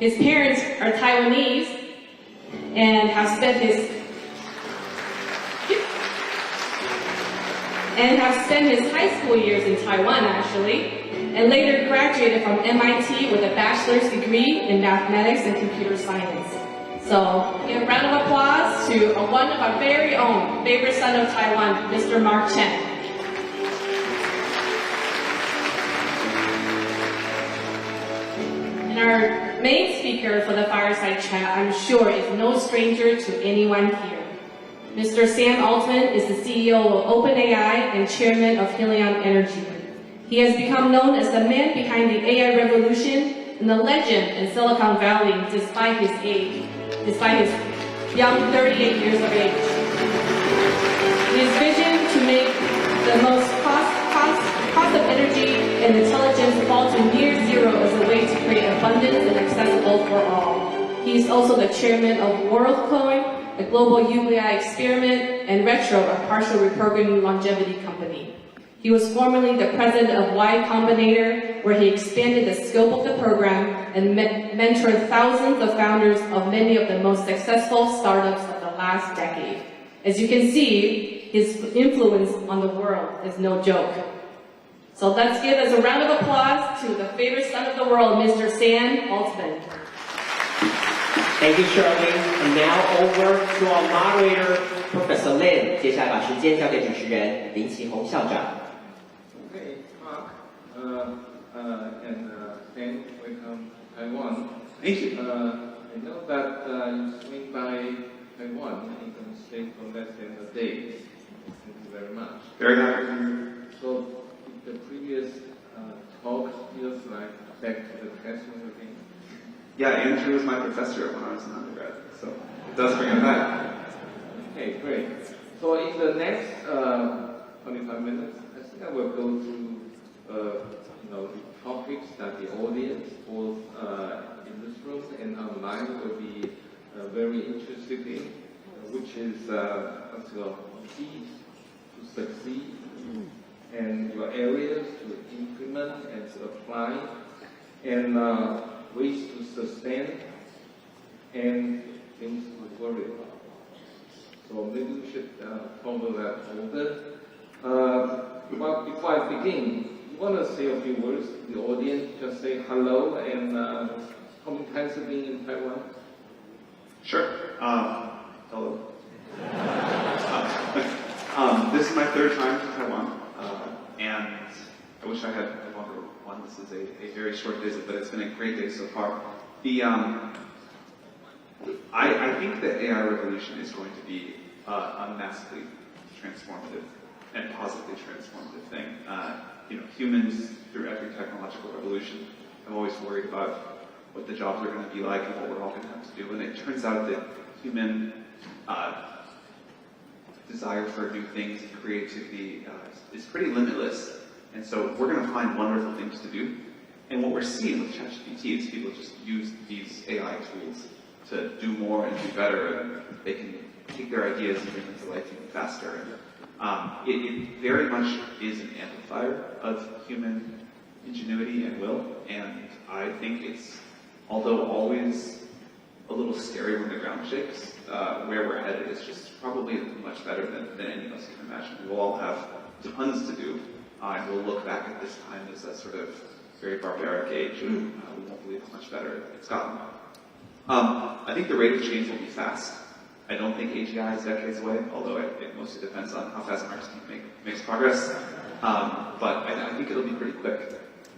His parents are Taiwanese and have spent his high school years in Taiwan, actually, and later graduated from MIT with a bachelor's degree in mathematics and computer science. So, give a round of applause to one of our very own favorite son of Taiwan, Mr. Mark Chen. And our main speaker for the fireside chat, I'm sure, is no stranger to anyone here. Mr. Sam Altman is the CEO of OpenAI and chairman of Helion Energy. He has become known as the man behind the AI revolution and the legend in Silicon Valley despite his young 38 years of age. His vision to make the most cost of energy and intelligence fall to near zero as a way to create abundance and accessible for all. He is also the chairman of WorldCoin, a global UBI experiment, and Retro, a partial reprogramming longevity company. He was formerly the president of Y Combinator, where he expanded the scope of the program and mentored thousands of founders of many of the most successful startups of the last decade. As you can see, his influence on the world is no joke. So let's give us a round of applause to the favorite son of the world, Mr. Sam Altman. Thank you, Charlene. And now over to our moderator, Professor Lin. 接下来把时间交给主持人林奇宏校长。Okay, Mark, and Sam, welcome to Taiwan. Thank you. I know that you swing by Taiwan and you can stay for less than a day. Thank you very much. Very happy. So the previous talk feels like back to the classroom again. Yeah, Andrew was my professor when I was an undergrad, so it does bring him back. Okay, great. So in the next 25 minutes, I think I will go through the topics that the audience, both in this room and online, will be very interested in, which is keys to succeed and your areas to implement and to apply, and ways to sustain and things to worry about. So maybe we should follow that order. Well, before I begin, you want to say a few words to the audience? Just say hello and how many times have you been in Taiwan? Sure. Hello. This is my third time to Taiwan, and I wish I had a longer one. This is a very short visit, but it's been a great day so far. I think the AI revolution is going to be a massively transformative and positively transformative thing. Humans, through every technological revolution, have always worried about what the jobs are going to be like and what we're all going to have to do. And it turns out that human desire for new things and creativity is pretty limitless. And so we're going to find wonderful things to do. And what we're seeing with ChatGPT is people just use these AI tools to do more and do better, and they can take their ideas and bring them to life even faster. It very much is an amplifier of human ingenuity and will, and I think it's, although always a little scary when the ground shakes, where we're headed is just probably much better than any of us can imagine. We will all have tons to do, and we'll look back at this time as a sort of very barbaric age, and we won't believe how much better it's gotten. I think the rate of change will be fast. I don't think AGI is decades away, although it mostly depends on how fast Mark's team makes progress. But I think it'll be pretty quick.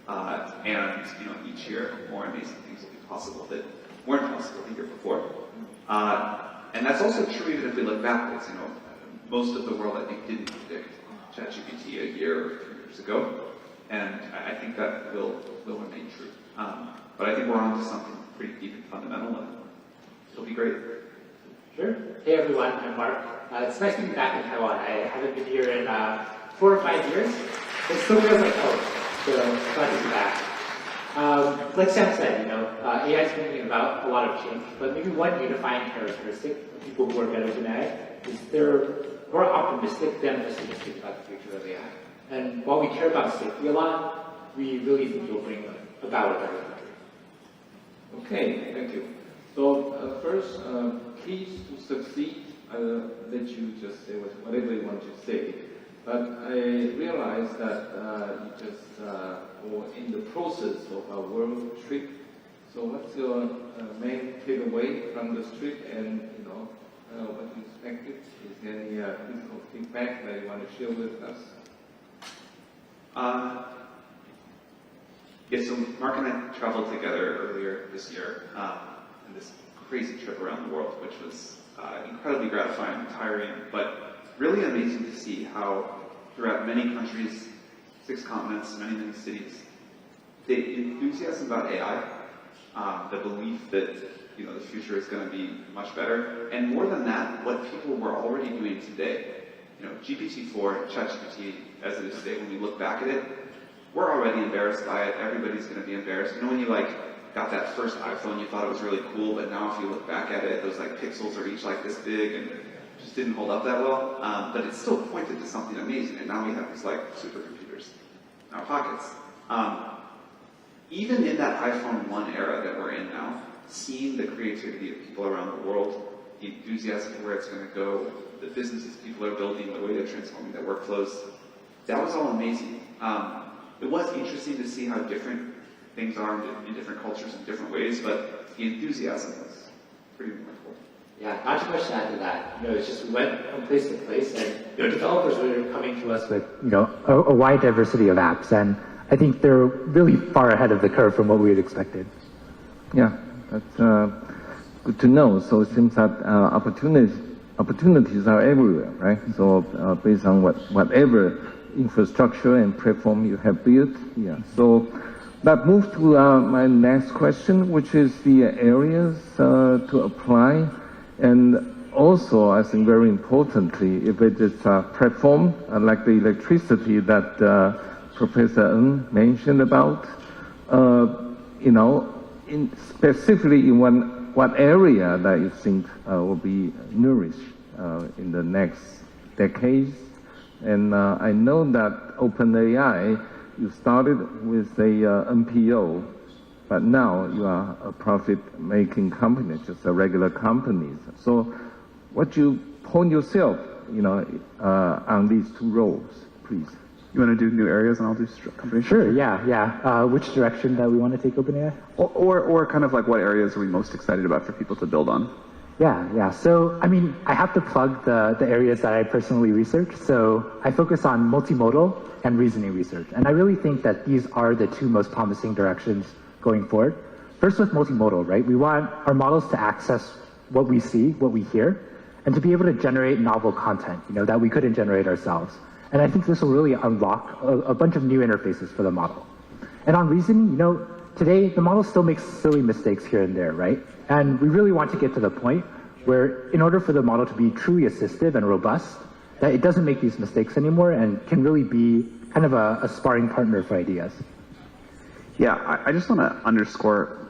And each year more amazing things will be possible that weren't possible the year before. And that's also true even if we look backwards. Most of the world I think didn't predict ChatGPT a year or 3 years ago, and I think that will remain true. But I think we're on to something pretty deep and fundamental, and it'll be great. Sure. Hey everyone, I'm Mark. It's nice to be back in Taiwan. I haven't been here in 4 or 5 years. It still feels like home, so glad to be back. Like Sam said, AI is bringing about a lot of change, but maybe one unifying characteristic of people who are better than AI is they're more optimistic than pessimistic about the future of AI. And while we care about safety a lot, we really think you'll bring about a better future. Okay, thank you. So first, keys to succeed, I'll let you just say whatever you want to say. But I realized that you just were in the process of a world trip. So what's your main takeaway from this trip, and what you expected? Is there any critical feedback that you want to share with us? Yeah, so Mark and I traveled together earlier this year in this crazy trip around the world, which was incredibly gratifying and tiring, but really amazing to see how throughout many countries, 6 continents, many cities, the enthusiasm about AI, the belief that the future is going to be much better, and more than that, what people were already doing today. GPT-4, ChatGPT, as it is today, when we look back at it, we're already embarrassed by it. Everybody's going to be embarrassed. When you got that first iPhone, you thought it was really cool, but now if you look back at it, those pixels are each this big and just didn't hold up that well. But it still pointed to something amazing, and now we have these supercomputers in our pockets. Even in that iPhone 1 era that we're in now, seeing the creativity of people around the world, the enthusiasm for where it's going to go, the businesses people are building, the way they're transforming their workflows, that was all amazing. It was interesting to see how different things are in different cultures in different ways, but the enthusiasm was pretty remarkable. Yeah, not too much to add to that. It's just we went from place to place, and developers were coming to us with a wide diversity of apps, and I think they're really far ahead of the curve from what we had expected. Yeah, that's good to know. So it seems that opportunities are everywhere, right? So based on whatever infrastructure and platform you have built, yeah. So that moves to my next question, which is the areas to apply, and also I think very importantly, if it is a platform like the electricity that Professor Ng mentioned about, specifically in what area that you think will be nourished in the next decades. And I know that OpenAI, you started with a NPO, but now you are a profit-making company, just a regular company. So what you point yourself, on these 2 roles, please? You want to do new areas and I'll do company? Sure, yeah. Which direction that we want to take OpenAI? Or kind of what areas are we most excited about for people to build on? Yeah. So, I have to plug the areas that I personally research. So I focus on multimodal and reasoning research. And I really think that these are the 2 most promising directions going forward. First with multimodal, right? We want our models to access what we see, what we hear, and to be able to generate novel content, that we couldn't generate ourselves. And I think this will really unlock a bunch of new interfaces for the model. And on reasoning, today the model still makes silly mistakes here and there, right? And we really want to get to the point where in order for the model to be truly assistive and robust, that it doesn't make these mistakes anymore and can really be kind of a sparring partner for ideas. Yeah, I just want to underscore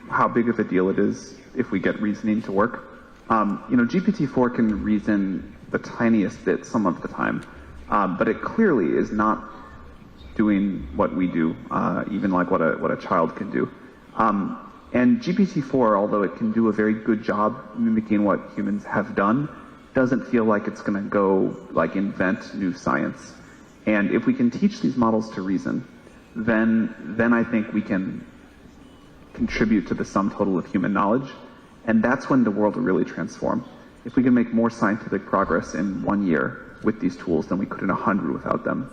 how big of a deal it is if we get reasoning to work. GPT-4 can reason the tiniest bit some of the time. But it clearly is not doing what we do, even what a child can do. And GPT-4, although it can do a very good job mimicking what humans have done, doesn't feel like it's going to go invent new science. And if we can teach these models to reason, then I think we can contribute to the sum total of human knowledge, and that's when the world will really transform. If we can make more scientific progress in 1 year with these tools than we could in 100 without them,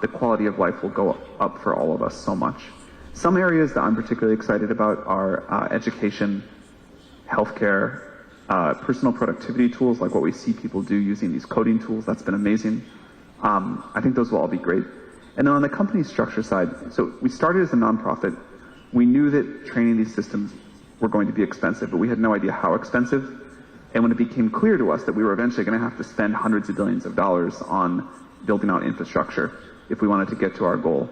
the quality of life will go up for all of us so much. Some areas that I'm particularly excited about are education, healthcare, personal productivity tools like what we see people do using these coding tools. That's been amazing. I think those will all be great. And then on the company structure side, so we started as a nonprofit. We knew that training these systems were going to be expensive, but we had no idea how expensive. And when it became clear to us that we were eventually going to have to spend hundreds of billions of dollars on building out infrastructure if we wanted to get to our goal,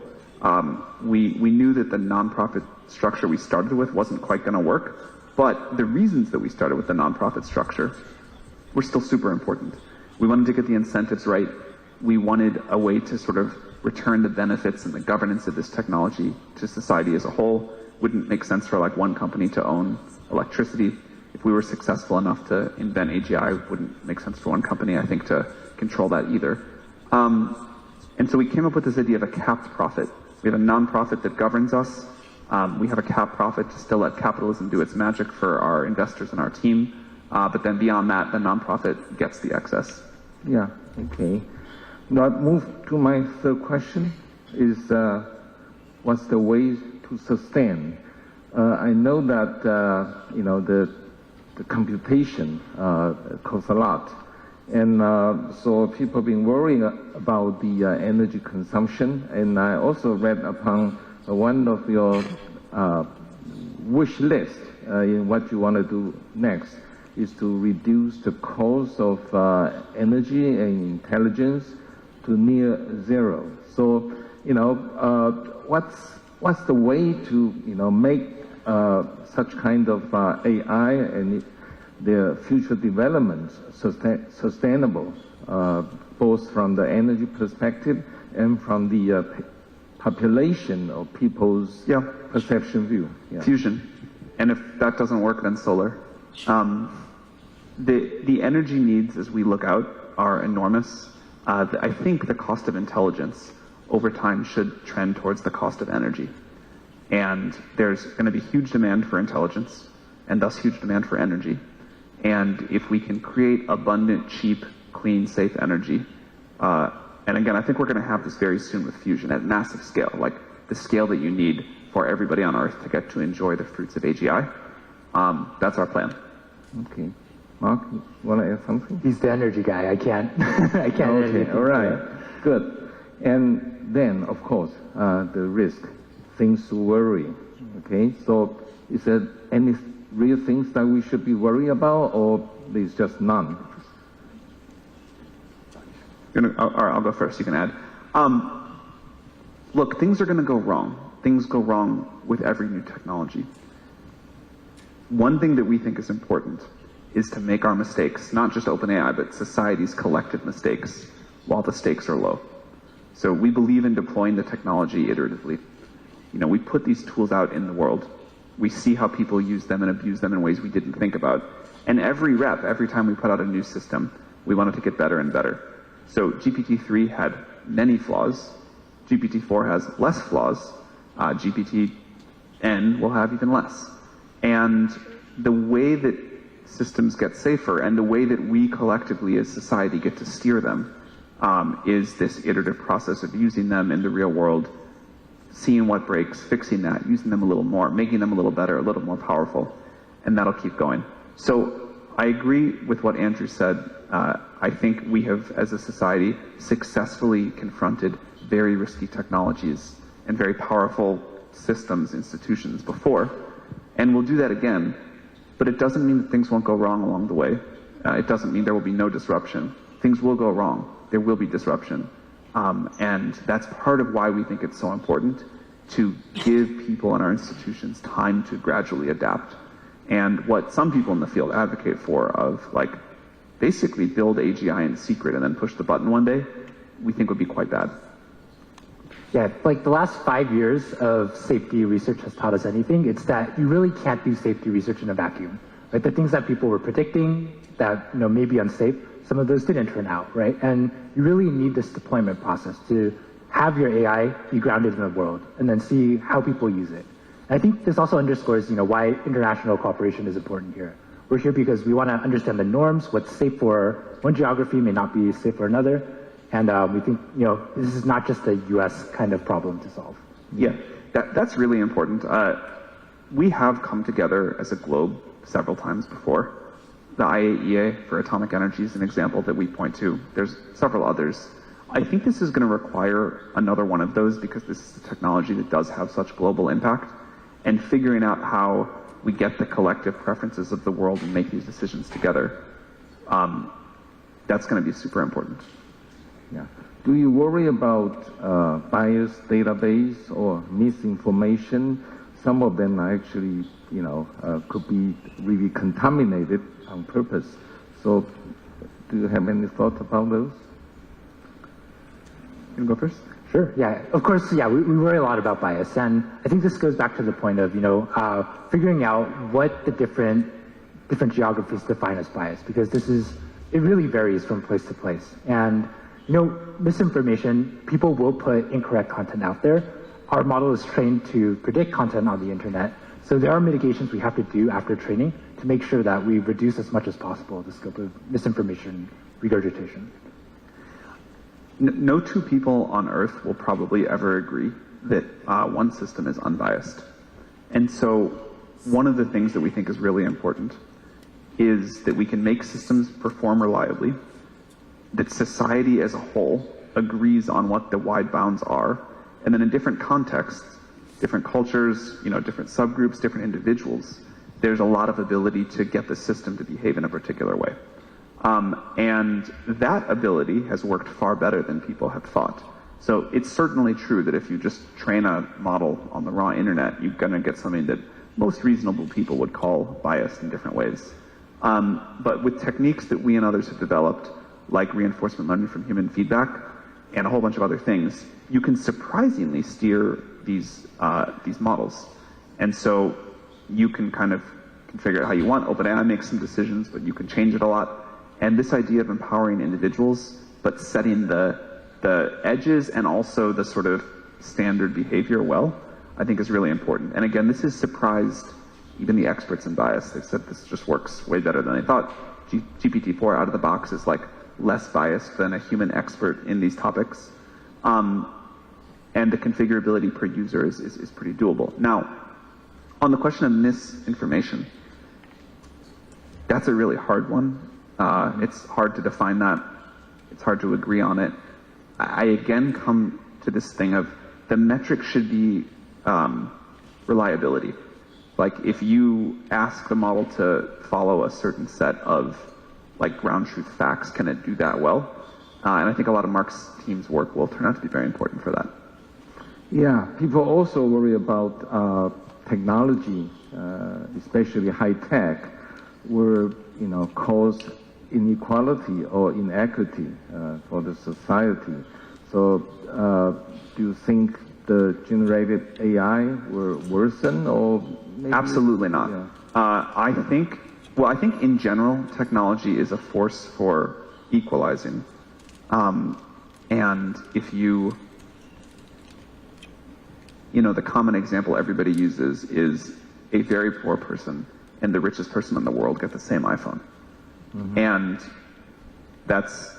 we knew that the nonprofit structure we started with wasn't quite going to work. But the reasons that we started with the nonprofit structure were still super important. We wanted to get the incentives right. We wanted a way to sort of return the benefits and the governance of this technology to society as a whole. wouldn't make sense for like one company to own electricity. If we were successful enough to invent AGI, it wouldn't make sense for one company, I think, to control that either. And so we came up with this idea of a capped profit. We have a nonprofit that governs us. We have a capped profit to still let capitalism do its magic for our investors and our team. But then beyond that, the nonprofit gets the excess. Yeah, okay. Now I move to my third question is what's the way to sustain? I know that the computation costs a lot, and so people have been worrying about the energy consumption. And I also read upon one of your wish list in what you want to do next is to reduce the cost of energy and intelligence to near zero. So, what's the way to, make such kind of AI and their future development sustainable, both from the energy perspective and from the population or people's perception view? Yeah. Fusion. And if that doesn't work, then solar. The energy needs as we look out are enormous. I think the cost of intelligence over time should trend towards the cost of energy. And there's going to be huge demand for intelligence, and thus huge demand for energy. And if we can create abundant, cheap, clean, safe energy, and again, I think we're going to have this very soon with fusion at massive scale, like the scale that you need for everybody on Earth to get to enjoy the fruits of AGI. That's our plan. Okay. Mark, you want to add something? He's the energy guy. I can't. I can't. Okay. All right. Good. And then, of course, the risk, things to worry. Okay. So, is there any real things that we should be worried about, or there's just none? I'll go first. You can add. Look, things are going to go wrong. Things go wrong with every new technology. One thing that we think is important is to make our mistakes, not just OpenAI, but society's collective mistakes, while the stakes are low. So we believe in deploying the technology iteratively. We put these tools out in the world. We see how people use them and abuse them in ways we didn't think about. And every time we put out a new system, we want it to get better and better. So GPT-3 had many flaws. GPT-4 has less flaws. GPT-N will have even less. And the way that systems get safer and the way that we collectively as society get to steer them is this iterative process of using them in the real world, seeing what breaks, fixing that, using them a little more, making them a little better, a little more powerful, and that'll keep going. So I agree with what Andrew said. I think we have, as a society, successfully confronted very risky technologies and very powerful systems, institutions before, and we'll do that again. But it doesn't mean that things won't go wrong along the way. It doesn't mean there will be no disruption. Things will go wrong. There will be disruption. And that's part of why we think it's so important to give people in our institutions time to gradually adapt. And what some people in the field advocate for of basically build AGI in secret and then push the button one day, we think would be quite bad. Yeah, the last 5 years of safety research has taught us anything, it's that you really can't do safety research in a vacuum. Right? The things that people were predicting that may be unsafe, some of those didn't turn out, right? And you really need this deployment process to have your AI be grounded in the world and then see how people use it. And I think this also underscores, why international cooperation is important here. We're here because we want to understand the norms, what's safe for one geography may not be safe for another. And we think, this is not just a U.S. kind of problem to solve. Yeah, that's really important. We have come together as a globe several times before. The IAEA for atomic energy is an example that we point to. There's several others. I think this is going to require another one of those because this is a technology that does have such global impact. And figuring out how we get the collective preferences of the world and make these decisions together, that's going to be super important. Yeah. Do you worry about biased database or misinformation? Some of them are actually, could be really contaminated on purpose. So, do you have any thoughts about those? You want to go first? Sure. Yeah. Of course. Yeah. We worry a lot about bias, and I think this goes back to the point of figuring out what the different geographies define as bias, because it really varies from place to place. And misinformation, people will put incorrect content out there. Our model is trained to predict content on the internet, so there are mitigations we have to do after training to make sure that we reduce as much as possible the scope of misinformation regurgitation. No two people on Earth will probably ever agree that one system is unbiased. And so one of the things that we think is really important is that we can make systems perform reliably, that society as a whole agrees on what the wide bounds are, and then in different contexts, different cultures, different subgroups, different individuals, there's a lot of ability to get the system to behave in a particular way. And that ability has worked far better than people have thought. So it's certainly true that if you just train a model on the raw internet, you're going to get something that most reasonable people would call biased in different ways. But with techniques that we and others have developed, like reinforcement learning from human feedback and a whole bunch of other things, you can surprisingly steer these models. And so you can kind of configure it how you want. OpenAI makes some decisions, but you can change it a lot. And this idea of empowering individuals, but setting the edges and also the sort of standard behavior well, I think is really important. And again, this has surprised even the experts in bias. They've said this just works way better than they thought. GPT-4 out of the box is like less biased than a human expert in these topics. And the configurability per user is pretty doable. Now, on the question of misinformation, that's a really hard one. It's hard to define that. It's hard to agree on it. I again come to this thing of the metric should be reliability. Like if you ask the model to follow a certain set of ground truth facts, can it do that well? And I think a lot of Mark's team's work will turn out to be very important for that. Yeah, people also worry about technology, especially high tech, will cause inequality or inequity for the society. So do you think the generated AI will worsen or maybe? Absolutely not. Yeah. I think in general, technology is a force for equalizing. And if the common example everybody uses is a very poor person and the richest person in the world get the same iPhone. Mm-hmm. And that's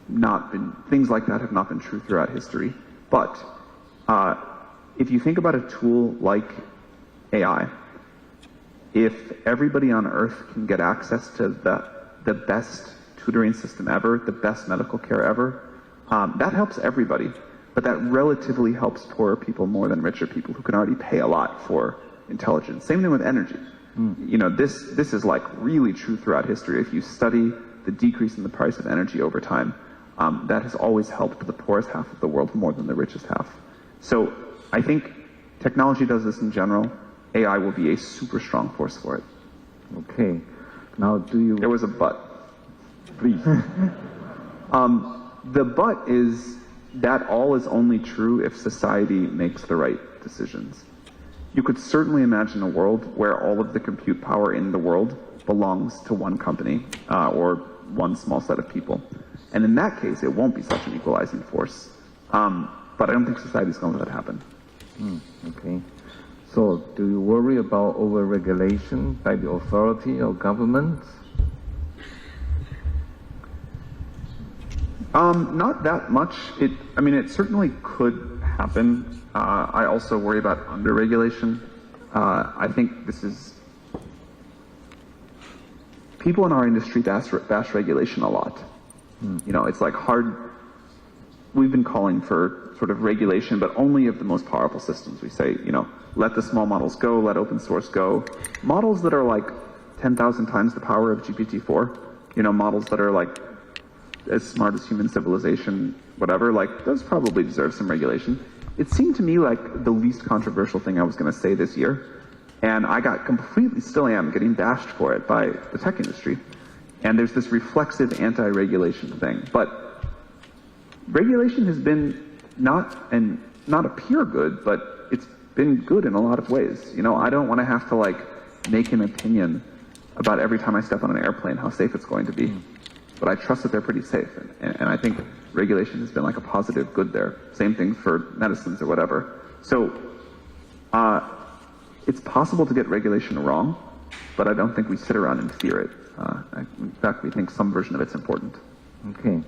not been, things like that have not been true throughout history. But if you think about a tool like AI, if everybody on Earth can get access to the best tutoring system ever, the best medical care ever, that helps everybody. But that relatively helps poorer people more than richer people who can already pay a lot for intelligence. Same thing with energy. This is really true throughout history. If you study the decrease in the price of energy over time, that has always helped the poorest half of the world more than the richest half. So I think technology does this in general. AI will be a super strong force for it. Okay. Now There was a but. Please. The but is that all is only true if society makes the right decisions. You could certainly imagine a world where all of the compute power in the world belongs to one company or one small set of people. And in that case, it won't be such an equalizing force. But I don't think society's going to let that happen. Okay. So do you worry about over-regulation by the authority or government? Not that much. It certainly could happen. I also worry about under-regulation. I think this is... People in our industry bash regulation a lot. It's hard... We've been calling for sort of regulation, but only of the most powerful systems. We say, let the small models go, let open source go. Models that are 10,000 times the power of GPT-4, models that are as smart as human civilization, whatever, those probably deserve some regulation. It seemed to me like the least controversial thing I was going to say this year, and I got still am, getting bashed for it by the tech industry. And there's this reflexive anti-regulation thing. But regulation has been not a pure good, but it's been good in a lot of ways. You know, I don't want to have to like make an opinion about every time I step on an airplane how safe it's going to be. But I trust that they're pretty safe. And I think regulation has been like a positive good there. Same thing for medicines or whatever. So it's possible to get regulation wrong, but I don't think we sit around and fear it. In fact, we think some version of it's important. Okay.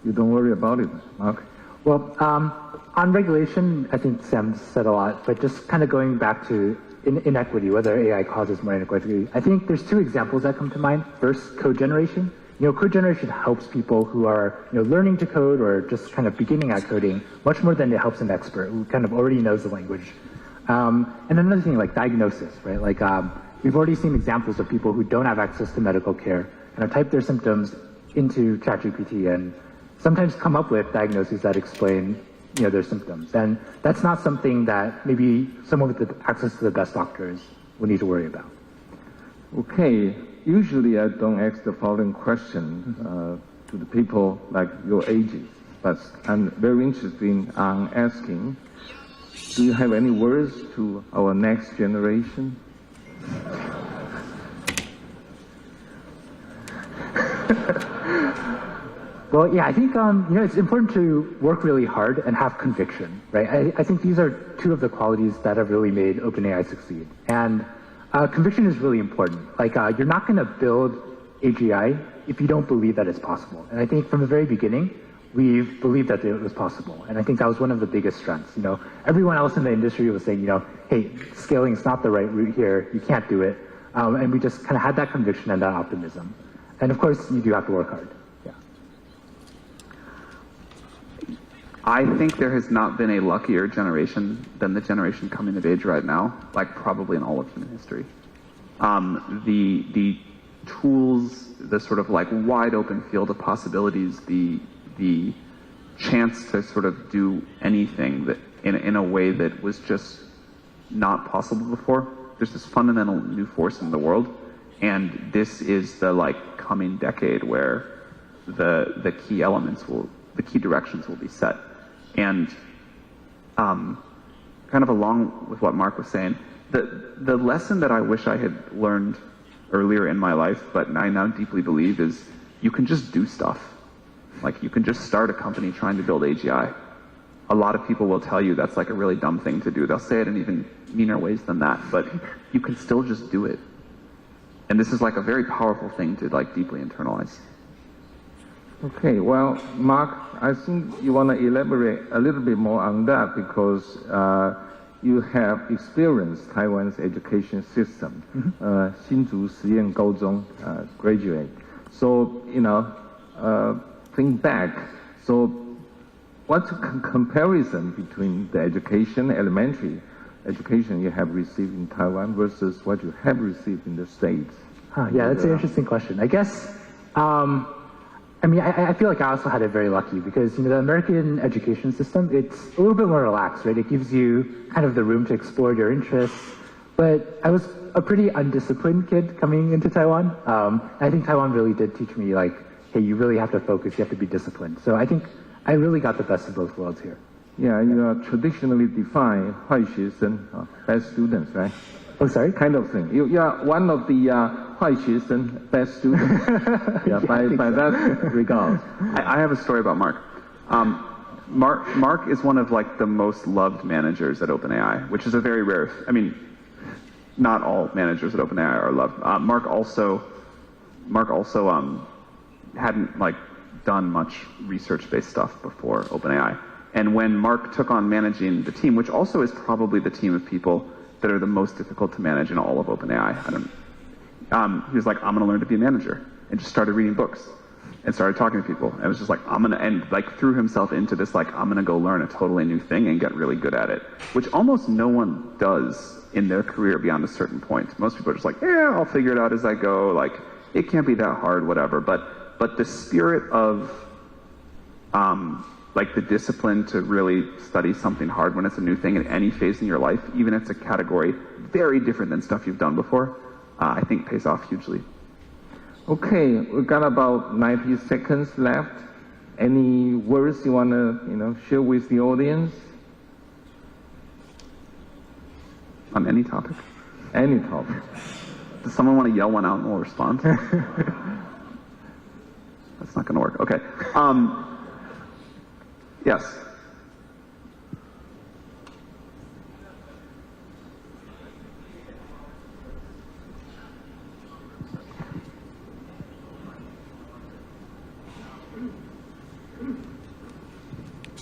You don't worry about it, Mark? Well, on regulation, I think Sam said a lot, but just kind of going back to inequity, whether AI causes more inequity, I think there's two examples that come to mind. First, code generation. You know, code generation helps people who are, you know, learning to code or just kind of beginning at coding much more than it helps an expert who kind of already knows the language. And another thing, like diagnosis, right? Like, we've already seen examples of people who don't have access to medical care and type their symptoms into ChatGPT and sometimes come up with diagnoses that explain, you know, their symptoms. And that's not something that maybe someone with the access to the best doctors will need to worry about. Okay. Usually I don't ask the following question to the people like your ages, but I'm very interested in asking, do you have any words to our next generation? Well, yeah, I think, you know, it's important to work really hard and have conviction, right? I think these are two of the qualities that have really made OpenAI succeed. And conviction is really important. Like, you're not going to build AGI if you don't believe that it's possible. And I think from the very beginning, we've believed that it was possible. And I think that was one of the biggest strengths. You know, everyone else in the industry was saying, you know, hey, scaling is not the right route here. You can't do it. And we just kind of had that conviction and that optimism. And of course, you do have to work hard. Yeah. I think there has not been a luckier generation than the generation coming of age right now, like probably in all of human history. The tools, the sort of like wide open field of possibilities, the chance to sort of do anything that in a way that was just not possible before. There's this fundamental new force in the world, and this is the like coming decade where the key elements the key directions will be set. And kind of along with what Mark was saying, the lesson that I wish I had learned earlier in my life, but I now deeply believe, is you can just do stuff. Like, you can just start a company trying to build AGI. A lot of people will tell you that's like a really dumb thing to do. They'll say it in even meaner ways than that, but you can still just do it. And this is like a very powerful thing to like deeply internalize. Okay, well, Mark, I think you want to elaborate a little bit more on that because you have experienced Taiwan's education system, Hsinchu 实验高中 graduate. So, you know, think back. So, what's a comparison between the education, elementary education you have received in Taiwan versus what you have received in the States? Yeah, that's an interesting question. I guess, I mean, I feel like I also had it very lucky because, you know, the American education system, it's a little bit more relaxed, right? It gives you kind of the room to explore your interests. But I was a pretty undisciplined kid coming into Taiwan. I think Taiwan really did teach me, like, hey, you really have to focus, you have to be disciplined. So I think I really got the best of both worlds here. Yeah, you are traditionally defined 坏学生, best students, right? Oh, sorry? Kind of thing. You are one of the 坏学生, best students. Yeah, by that regard. I have a story about Mark. Mark is one of like the most loved managers at OpenAI, which is a very rare. I mean, not all managers at OpenAI are loved. Mark also hadn't like done much research-based stuff before OpenAI. And when Mark took on managing the team, which also is probably the team of people that are the most difficult to manage in all of OpenAI, he was like, I'm going to learn to be a manager, and just started reading books and started talking to people. And it was just like, and like threw himself into this, like, I'm going to go learn a totally new thing and get really good at it, which almost no one does in their career beyond a certain point. Most people are just like, yeah, I'll figure it out as I go. Like, it can't be that hard, whatever. But the spirit of, like the discipline to really study something hard when it's a new thing in any phase in your life, even if it's a category very different than stuff you've done before, I think pays off hugely. Okay, we got about 90 seconds left. Any words you want to, share with the audience? On any topic? Any topic. Does someone want to yell one out and we'll respond? That's not going to work. Okay. Yes.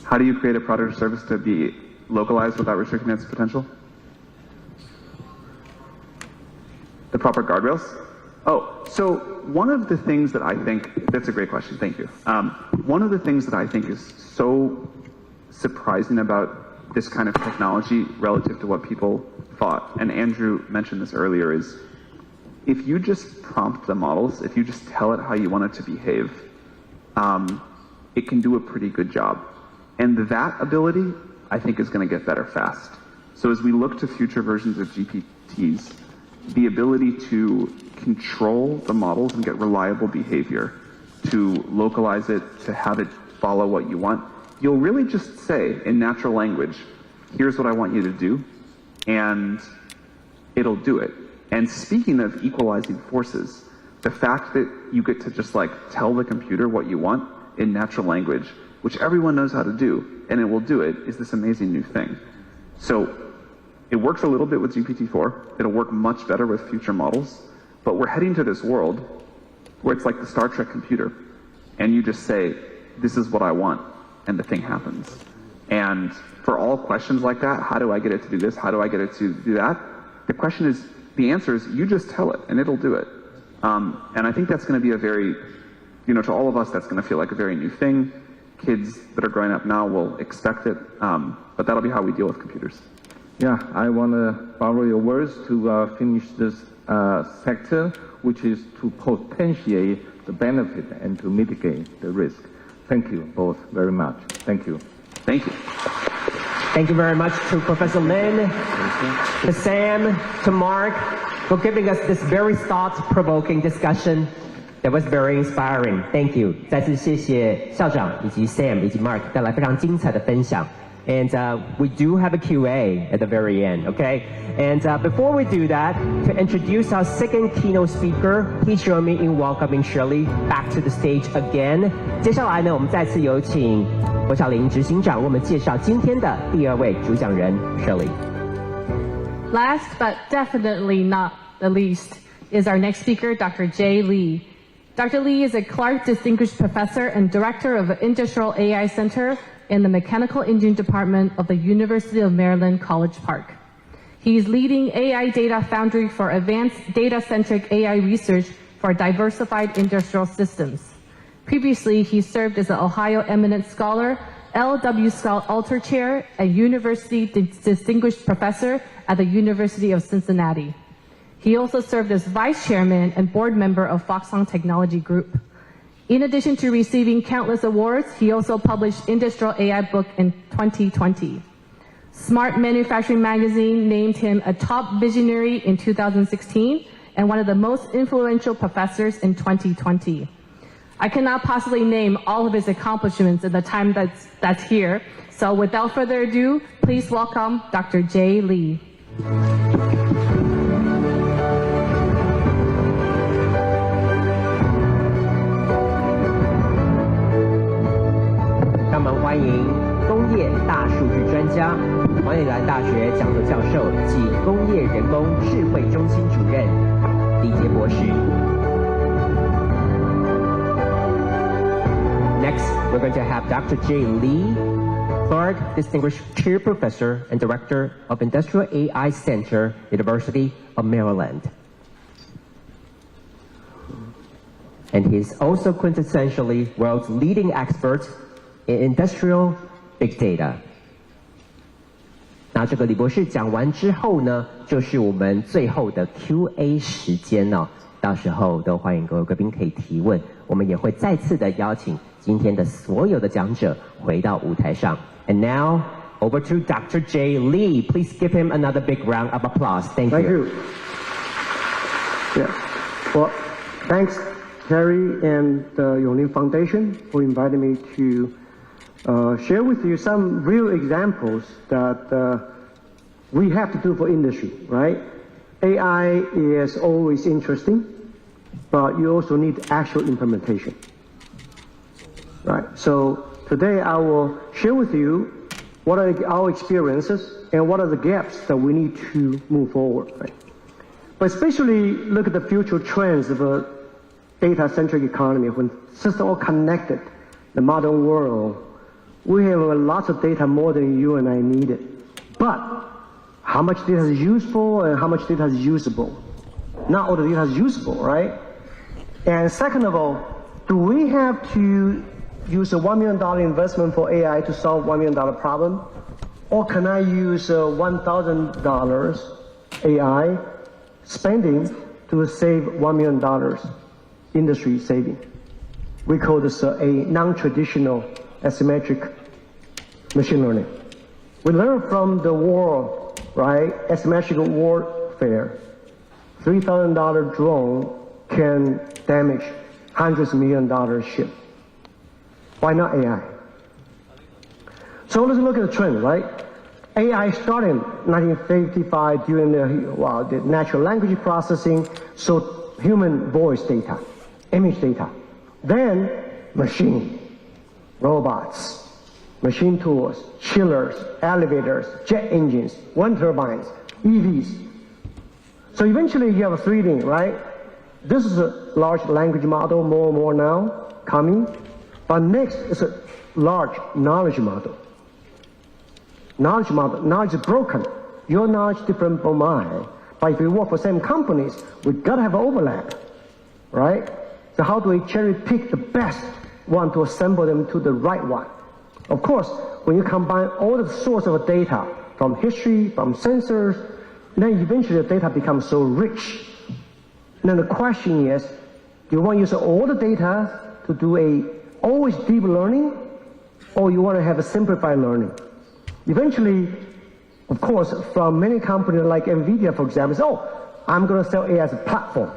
How do you create a product or service to be localized without restricting its potential? The proper guardrails? Oh, so one of the things that I think, that's a great question, thank you. One of the things that I think is so surprising about this kind of technology relative to what people thought, and Andrew mentioned this earlier, is if you just prompt the models, if you just tell it how you want it to behave, it can do a pretty good job. And that ability, I think, is going to get better fast. So as we look to future versions of GPTs, the ability to control the models and get reliable behavior, to localize it, to have it follow what you want, you'll really just say in natural language, here's what I want you to do, and it'll do it. And speaking of equalizing forces, the fact that you get to just like tell the computer what you want in natural language, which everyone knows how to do, and it will do it, is this amazing new thing. So it works a little bit with GPT-4. It'll work much better with future models. But we're heading to this world where it's like the Star Trek computer. And you just say, this is what I want, and the thing happens. And for all questions like that, how do I get it to do this? How do I get it to do that? The question is, the answer is, you just tell it, and it'll do it. And I think that's going to be a very, to all of us, that's going to feel like a very new thing. Kids that are growing up now will expect it, but that'll be how we deal with computers. Yeah, I want to borrow your words to finish this sector, which is to potentiate the benefit and to mitigate the risk. Thank you both very much. Thank you. Thank you. Thank you very much to Professor Lin, to Sam, to Mark, for giving us this very thought-provoking discussion that was very inspiring. Thank you. 再次谢谢校长以及 Sam 以及 Mark 带来非常精彩的分享。And we do have a Q&A at the very end, okay? And before we do that, to introduce our second keynote speaker, please join me in welcoming Shirley back to the stage again. 接下来呢，我们再次有请郭晓玲执行长为我们介绍今天的第二位主讲人 Shirley. Last but definitely not the least is our next speaker, Dr. Jay Lee. Dr. Lee is a Clark Distinguished Professor and Director of the Industrial AI Center in the Mechanical Engineering Department of the University of Maryland, College Park. He is leading AI Data Foundry for advanced data-centric AI research for diversified industrial systems. Previously, he served as an Ohio Eminent Scholar, L.W. Scott Alter Chair, and University Distinguished Professor at the University of Cincinnati. He also served as Vice Chairman and Board Member of Foxconn Technology Group. In addition to receiving countless awards, he also published Industrial AI book in 2020. Smart Manufacturing Magazine named him a top visionary in 2016 and one of the most influential professors in 2020. I cannot possibly name all of his accomplishments in the time that's here. So without further ado, please welcome Dr. Jay Lee. 让我们欢迎工业大数据专家、马里兰大学讲座教授及工业人工智慧中心主任李杰博士。Next, we're going to have Dr. Jay Lee, Clark Distinguished Chair Professor and Director of Industrial AI Center, University of Maryland. And he's also quintessentially world's leading expert in industrial big data. 那这个李博士讲完之后呢，就是我们最后的 Q&A 时间哦。到时候都欢迎各位贵宾可以提问，我们也会再次的邀请今天的所有的讲者回到舞台上。And now over to Dr. Jay Lee. Please give him another big round of applause. Thank you. Yeah. Well, thanks Terry and the Yongling Foundation for inviting me to share with you some real examples that we have to do for industry, right? AI is always interesting, but you also need actual implementation, right? So today I will share with you what are our experiences and what are the gaps that we need to move forward, right? But especially look at the future trends of a data-centric economy. When systems are connected, the modern world, we have lots of data more than you and I needed. But how much data is useful and how much data is usable? Not all the data is usable, right? And second of all, do we have to use a $1 million investment for AI to solve $1 million problem? Or can I use $1,000 AI spending to save $1 million industry saving? We call this a non-traditional asymmetric machine learning. We learn from the war, right? Asymmetric warfare. $3,000 drone can damage hundreds of $1 million ship. Why not AI? So let's look at the trend, right? AI started in 1955 during the natural language processing, so human voice data, image data. Then machine, robots, machine tools, chillers, elevators, jet engines, wind turbines, EVs. So eventually you have a 3D, right? This is a large language model, more and more now coming. But next is a large knowledge model. Knowledge is broken. Your knowledge different from mine. But if we work for same companies, we gotta have overlap, right? So how do we cherry pick the best one to assemble them to the right one? Of course, when you combine all the source of data from history, from sensors, then eventually the data becomes so rich. And then the question is, do you want to use all the data to do always deep learning, or you want to have a simplified learning? Eventually, of course, from many companies like NVIDIA, for example, say, oh, I'm going to sell AI as a platform.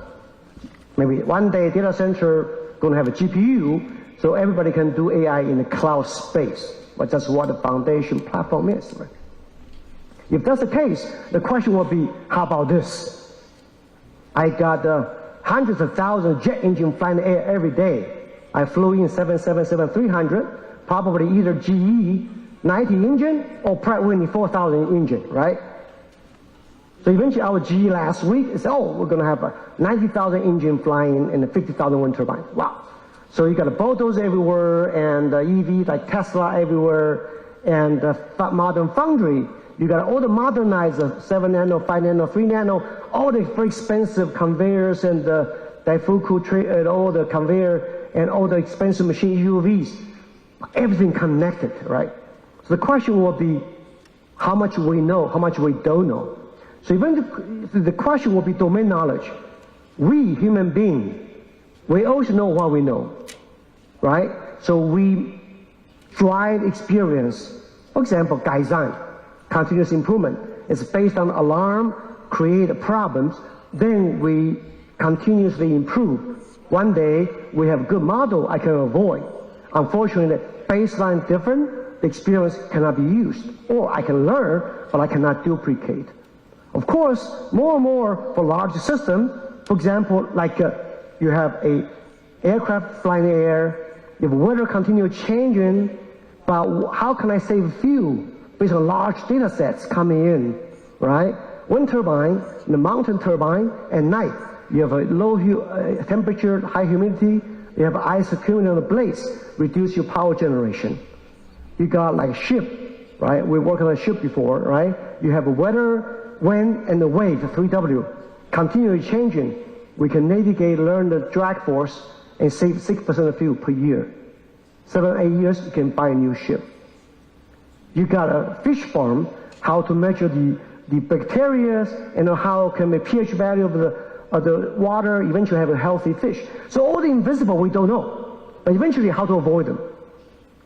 Maybe one day data center going to have a GPU, so everybody can do AI in the cloud space. But that's what the foundation platform is, right? If that's the case, the question will be, how about this? I got hundreds of thousands of jet engines flying in the air every day. I flew in 777-300, probably either GE 90 engine or Pratt Whitney 4000 engine, right? So eventually our GE last week said, oh, we're going to have a 90,000 engine flying and a 50,000 wind turbine. Wow. So you got a bulldozer everywhere and EV like Tesla everywhere and modern foundry. You got all the modernized 7 nano, 5 nano, 3 nano, all the very expensive conveyors and Daifuku and all the conveyor and all the expensive machine UVs. Everything connected, right? So the question will be how much we know, how much we don't know. So even the question will be domain knowledge. We, human beings, we always know what we know, right? So we drive experience. For example, Kaizen, continuous improvement. It's based on alarm, create problems, then we continuously improve. One day, we have a good model I can avoid. Unfortunately, baseline different, the experience cannot be used. Or I can learn, but I cannot duplicate. Of course, more and more for large systems, for example, like you have a aircraft flying in the air, if weather continue changing, but how can I save fuel based on large data sets coming in, right? Wind turbine, the mountain turbine, at night, you have a low temperature, high humidity, you have ice accumulating on the blades, reduce your power generation. You got like ship, right? We worked on a ship before, right? You have a weather, wind, and the wave, the 3W, continually changing. We can navigate, learn the drag force, and save 6% of fuel per year. 7, 8 years, you can buy a new ship. You got a fish farm, how to measure the bacteria, and how can the pH value of the water eventually have a healthy fish. So all the invisible we don't know, but eventually how to avoid them.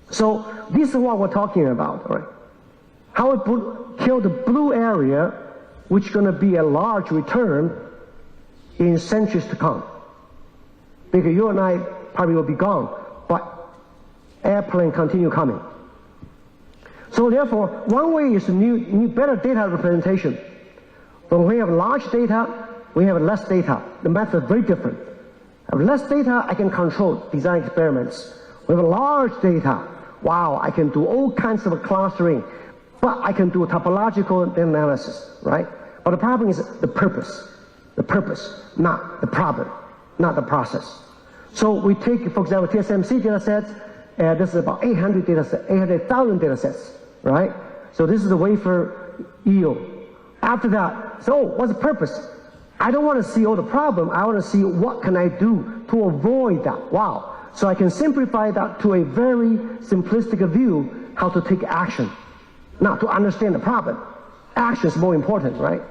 So this is what we're talking about, right? How to kill the blue area, which is going to be a large return in centuries to come. because you and I probably will be gone, but airplane continue coming. So therefore, one way is to need better data representation. When we have large data, we have less data. The method is very different. Have less data, I can control design experiments. We have large data. Wow, I can do all kinds of clustering, but I can do topological analysis, right? But the problem is the purpose, not the problem, not the process. So we take, for example, TSMC data sets, this is about 800,000 data sets, right? So this is the wafer yield. After that, so what's the purpose? I don't want to see all the problem. I want to see what can I do to avoid that. Wow. So I can simplify that to a very simplistic view, how to take action. Not to understand the problem. Action is more important, right?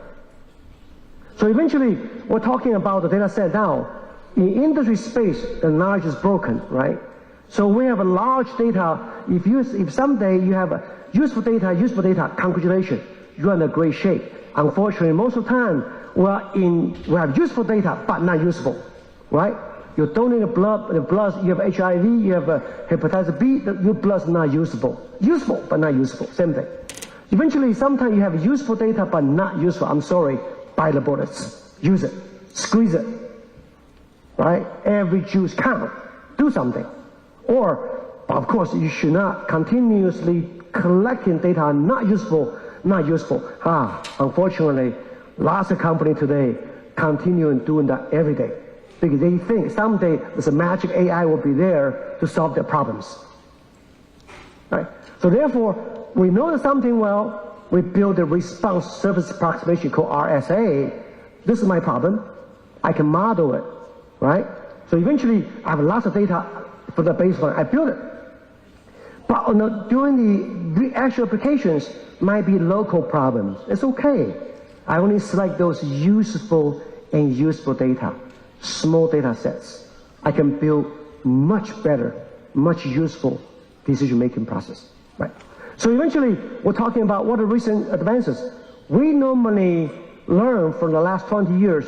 So eventually, we're talking about the data set now. In industry space, the knowledge is broken, right? So we have a large data. If someday you have useful data, congratulations, you're in a great shape. Unfortunately, most of the time, we have useful data, but not useful, right? You donate the blood, you have HIV, you have hepatitis B, your blood is not usable. Useful, but not useful, same thing. Eventually, sometimes you have useful data, but not useful. I'm sorry, bite the bullets. Use it, squeeze it, right? Every juice counts. Do something. Or, of course, you should not continuously collecting data not useful. Unfortunately, lots of companies today continue doing that every day because they think someday there's a magic AI will be there to solve their problems. Right? So therefore, we know that something well, we build a response service approximation called RSA. This is my problem. I can model it, right? So eventually, I have lots of data for the baseline. I build it. But during the actual applications, might be local problems. It's okay. I only select those useful and useful data, small data sets. I can build much better, much useful decision-making process, right? So eventually, we're talking about what are recent advances. We normally learn from the last 20 years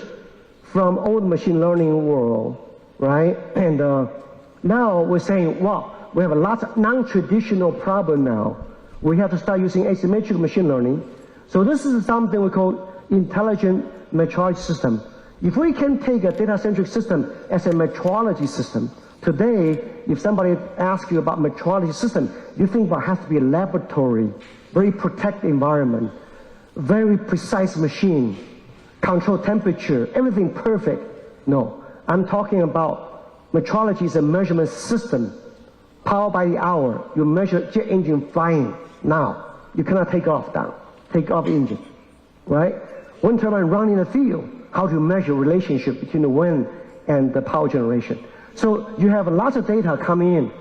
from old machine learning world, right? And now we're saying, well, we have a lot of non-traditional problem now. We have to start using asymmetric machine learning. So this is something we call intelligent metrology system. If we can take a data-centric system as a metrology system, today, if somebody asks you about metrology system, you think it has to be a laboratory, very protected environment, very precise machine, control temperature, everything perfect. No, I'm talking about metrology is a measurement system, powered by the hour. You measure jet engine flying now. You cannot take off engine, right? Wind turbine running in the field. How to measure relationship between the wind and the power generation. So you have lots of data coming in,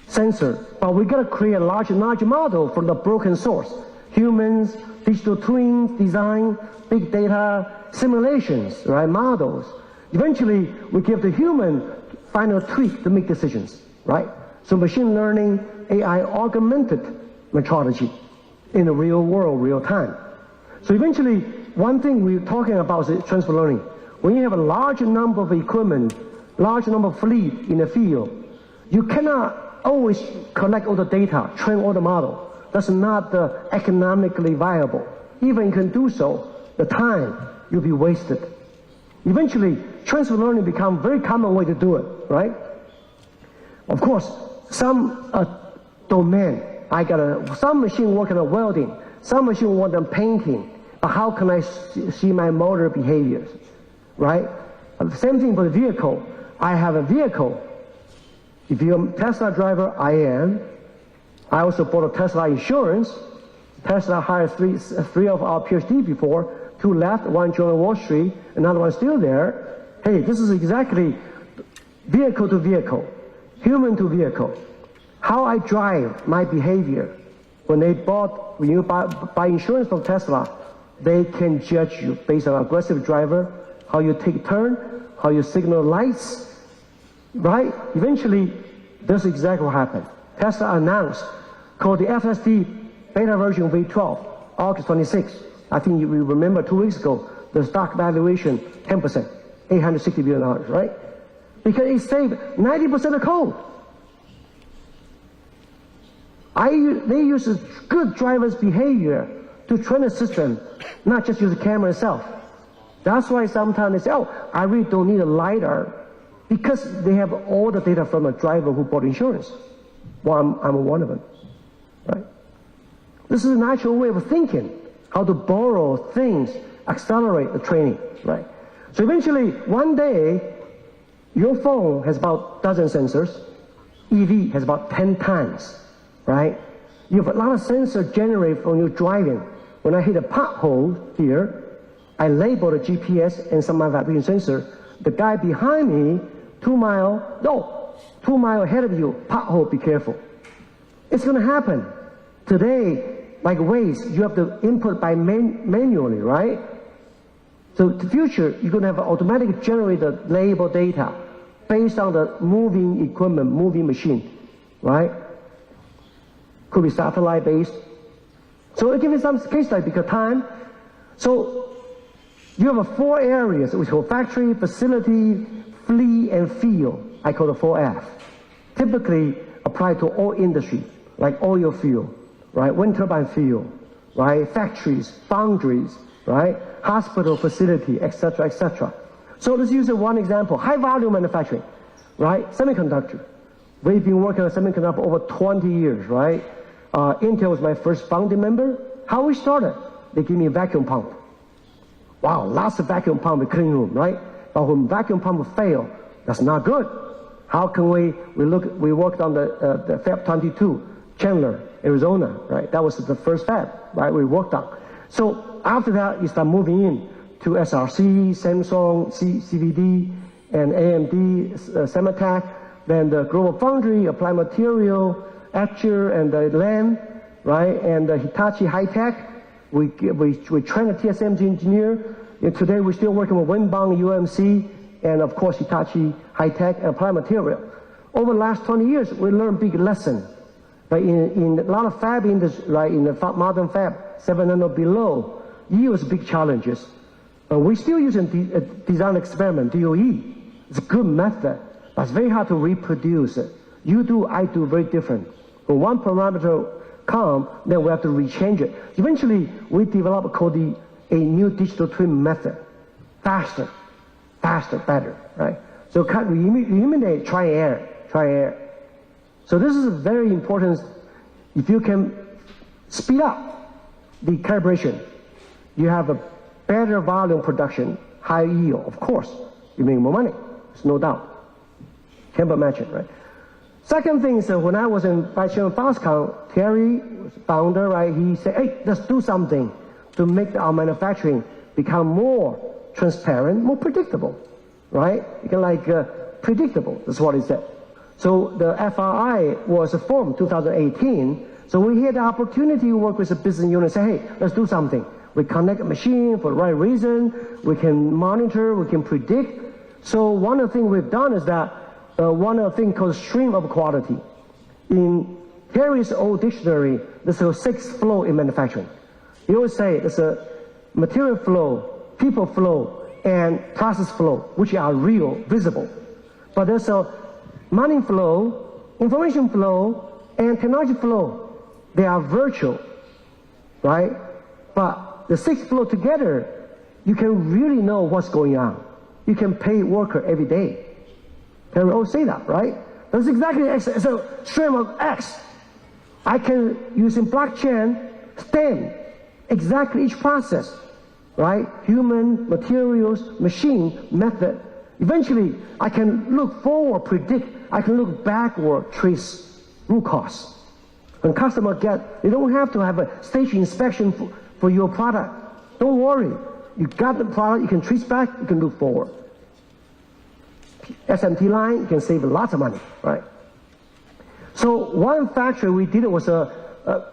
sensor, but we got to create a large model from the broken source. Humans, digital twins, design, big data, simulations, right, models. Eventually, we give the human final tweak to make decisions, right? So machine learning, AI augmented metrology in the real world, real time. So eventually, one thing we're talking about is transfer learning. When you have a large number of equipment, large number of fleet in the field, you cannot always collect all the data, train all the model. That's not economically viable. Even you can do so, the time will be wasted. Eventually, transfer learning becomes a very common way to do it, right? Of course, some domain, some machine work on welding, some machine work on painting. But how can I see my motor behaviors, right? The same thing for the vehicle. I have a vehicle. If you're a Tesla driver, I am. I also bought a Tesla insurance. Tesla hired three of our PhD before. 2 left, 1 joined Wall Street, another one still there. Hey, this is exactly vehicle to vehicle, human to vehicle. How I drive, my behavior. When you buy insurance from Tesla, they can judge you based on aggressive driver, how you take turn, how you signal lights, right? Eventually, this is exactly what happened. Tesla announced, called the FSD beta version V12, August 26. I think you remember 2 weeks ago, the stock valuation, 10%, $860 billion, right? because it saved 90% of code. They use good driver's behavior to train the system, not just use the camera itself. That's why sometimes they say, oh, I really don't need a LiDAR, because they have all the data from a driver who bought insurance. Well, I'm one of them, right? This is a natural way of thinking, how to borrow things, accelerate the training, right? So eventually, one day, your phone has about a dozen sensors, EV has about 10 times, right? You have a lot of sensors generated from your driving. When I hit a pothole here, I label the GPS and some of my vibration sensor. The guy behind me, 2 miles ahead of you, pothole, be careful. It's going to happen. Today, like Waze, you have to input by manually, right? So in the future, you're going to have automatic generated label data based on the moving equipment, moving machine, right? Could be satellite based. So I'll give you some case study because time. So you have 4 areas, which are factory, facility, fleet, and field. I call it 4F. Typically apply to all industry, like oil field, right? Wind turbine field, right? Factories, foundries, right? Hospital facility, etc., etc. So let's use one example: high volume manufacturing, right? Semiconductor. We've been working on semiconductor for over 20 years, right? Intel was my first founding member. How we started? They give me a vacuum pump. Wow, lots of vacuum pump in clean room, right? But when vacuum pump fail, that's not good. How can we worked on the Fab 22, Chandler, Arizona, right? That was the first fab, right? We worked on. So after that, you start moving in to SRC, Samsung, CVD, and AMD, Sematech, then the Global Foundry, Applied Material, Etcher, and the LAN, right? And Hitachi High-Tech. We train a TSMC engineer. And today we're still working with Winbang, UMC, and of course Hitachi High-Tech and Applied Material. Over the last 20 years, we learned big lesson. Right? In a lot of fab industry, right? In the modern fab, 7 nano below, yields big challenges. We're still using design experiment, DOE. It's a good method, but it's very hard to reproduce it. You do, I do, very different. When one parameter come, then we have to rechange it. Eventually, we developed a new digital twin method. Faster, better, right? So eliminate try error. So this is very important. If you can speed up the calibration, you have a better volume production, higher yield. Of course, you make more money. There's no doubt. Can't imagine, right? Second thing is when I was in Vice Chairman Foxconn, Terry was founder, right? He said, hey, let's do something to make our manufacturing become more transparent, more predictable, right? You can predictable, that's what he said. So the FRI was formed 2018. So we had the opportunity to work with the business unit and say, hey, let's do something. We connect a machine for the right reason. We can monitor, we can predict. So one of the things we've done is that one of the things called stream of quality. In Terry's old dictionary, there's a 6 flow in manufacturing. He always say there's a material flow, people flow, and process flow, which are real, visible. But there's a money flow, information flow, and technology flow. They are virtual, right? But the 6 flow together, you can really know what's going on. You can pay worker every day. Can we all say that, right? That's exactly X. It's a stream of X. I can, using blockchain, stem exactly each process, right? Human, materials, machine, method. Eventually, I can look forward, predict. I can look backward, trace root cause. When customer they don't have to have a station inspection for your product. Don't worry. You got the product, you can trace back, you can look forward. SMT line, you can save lots of money, right? So one factory we did was a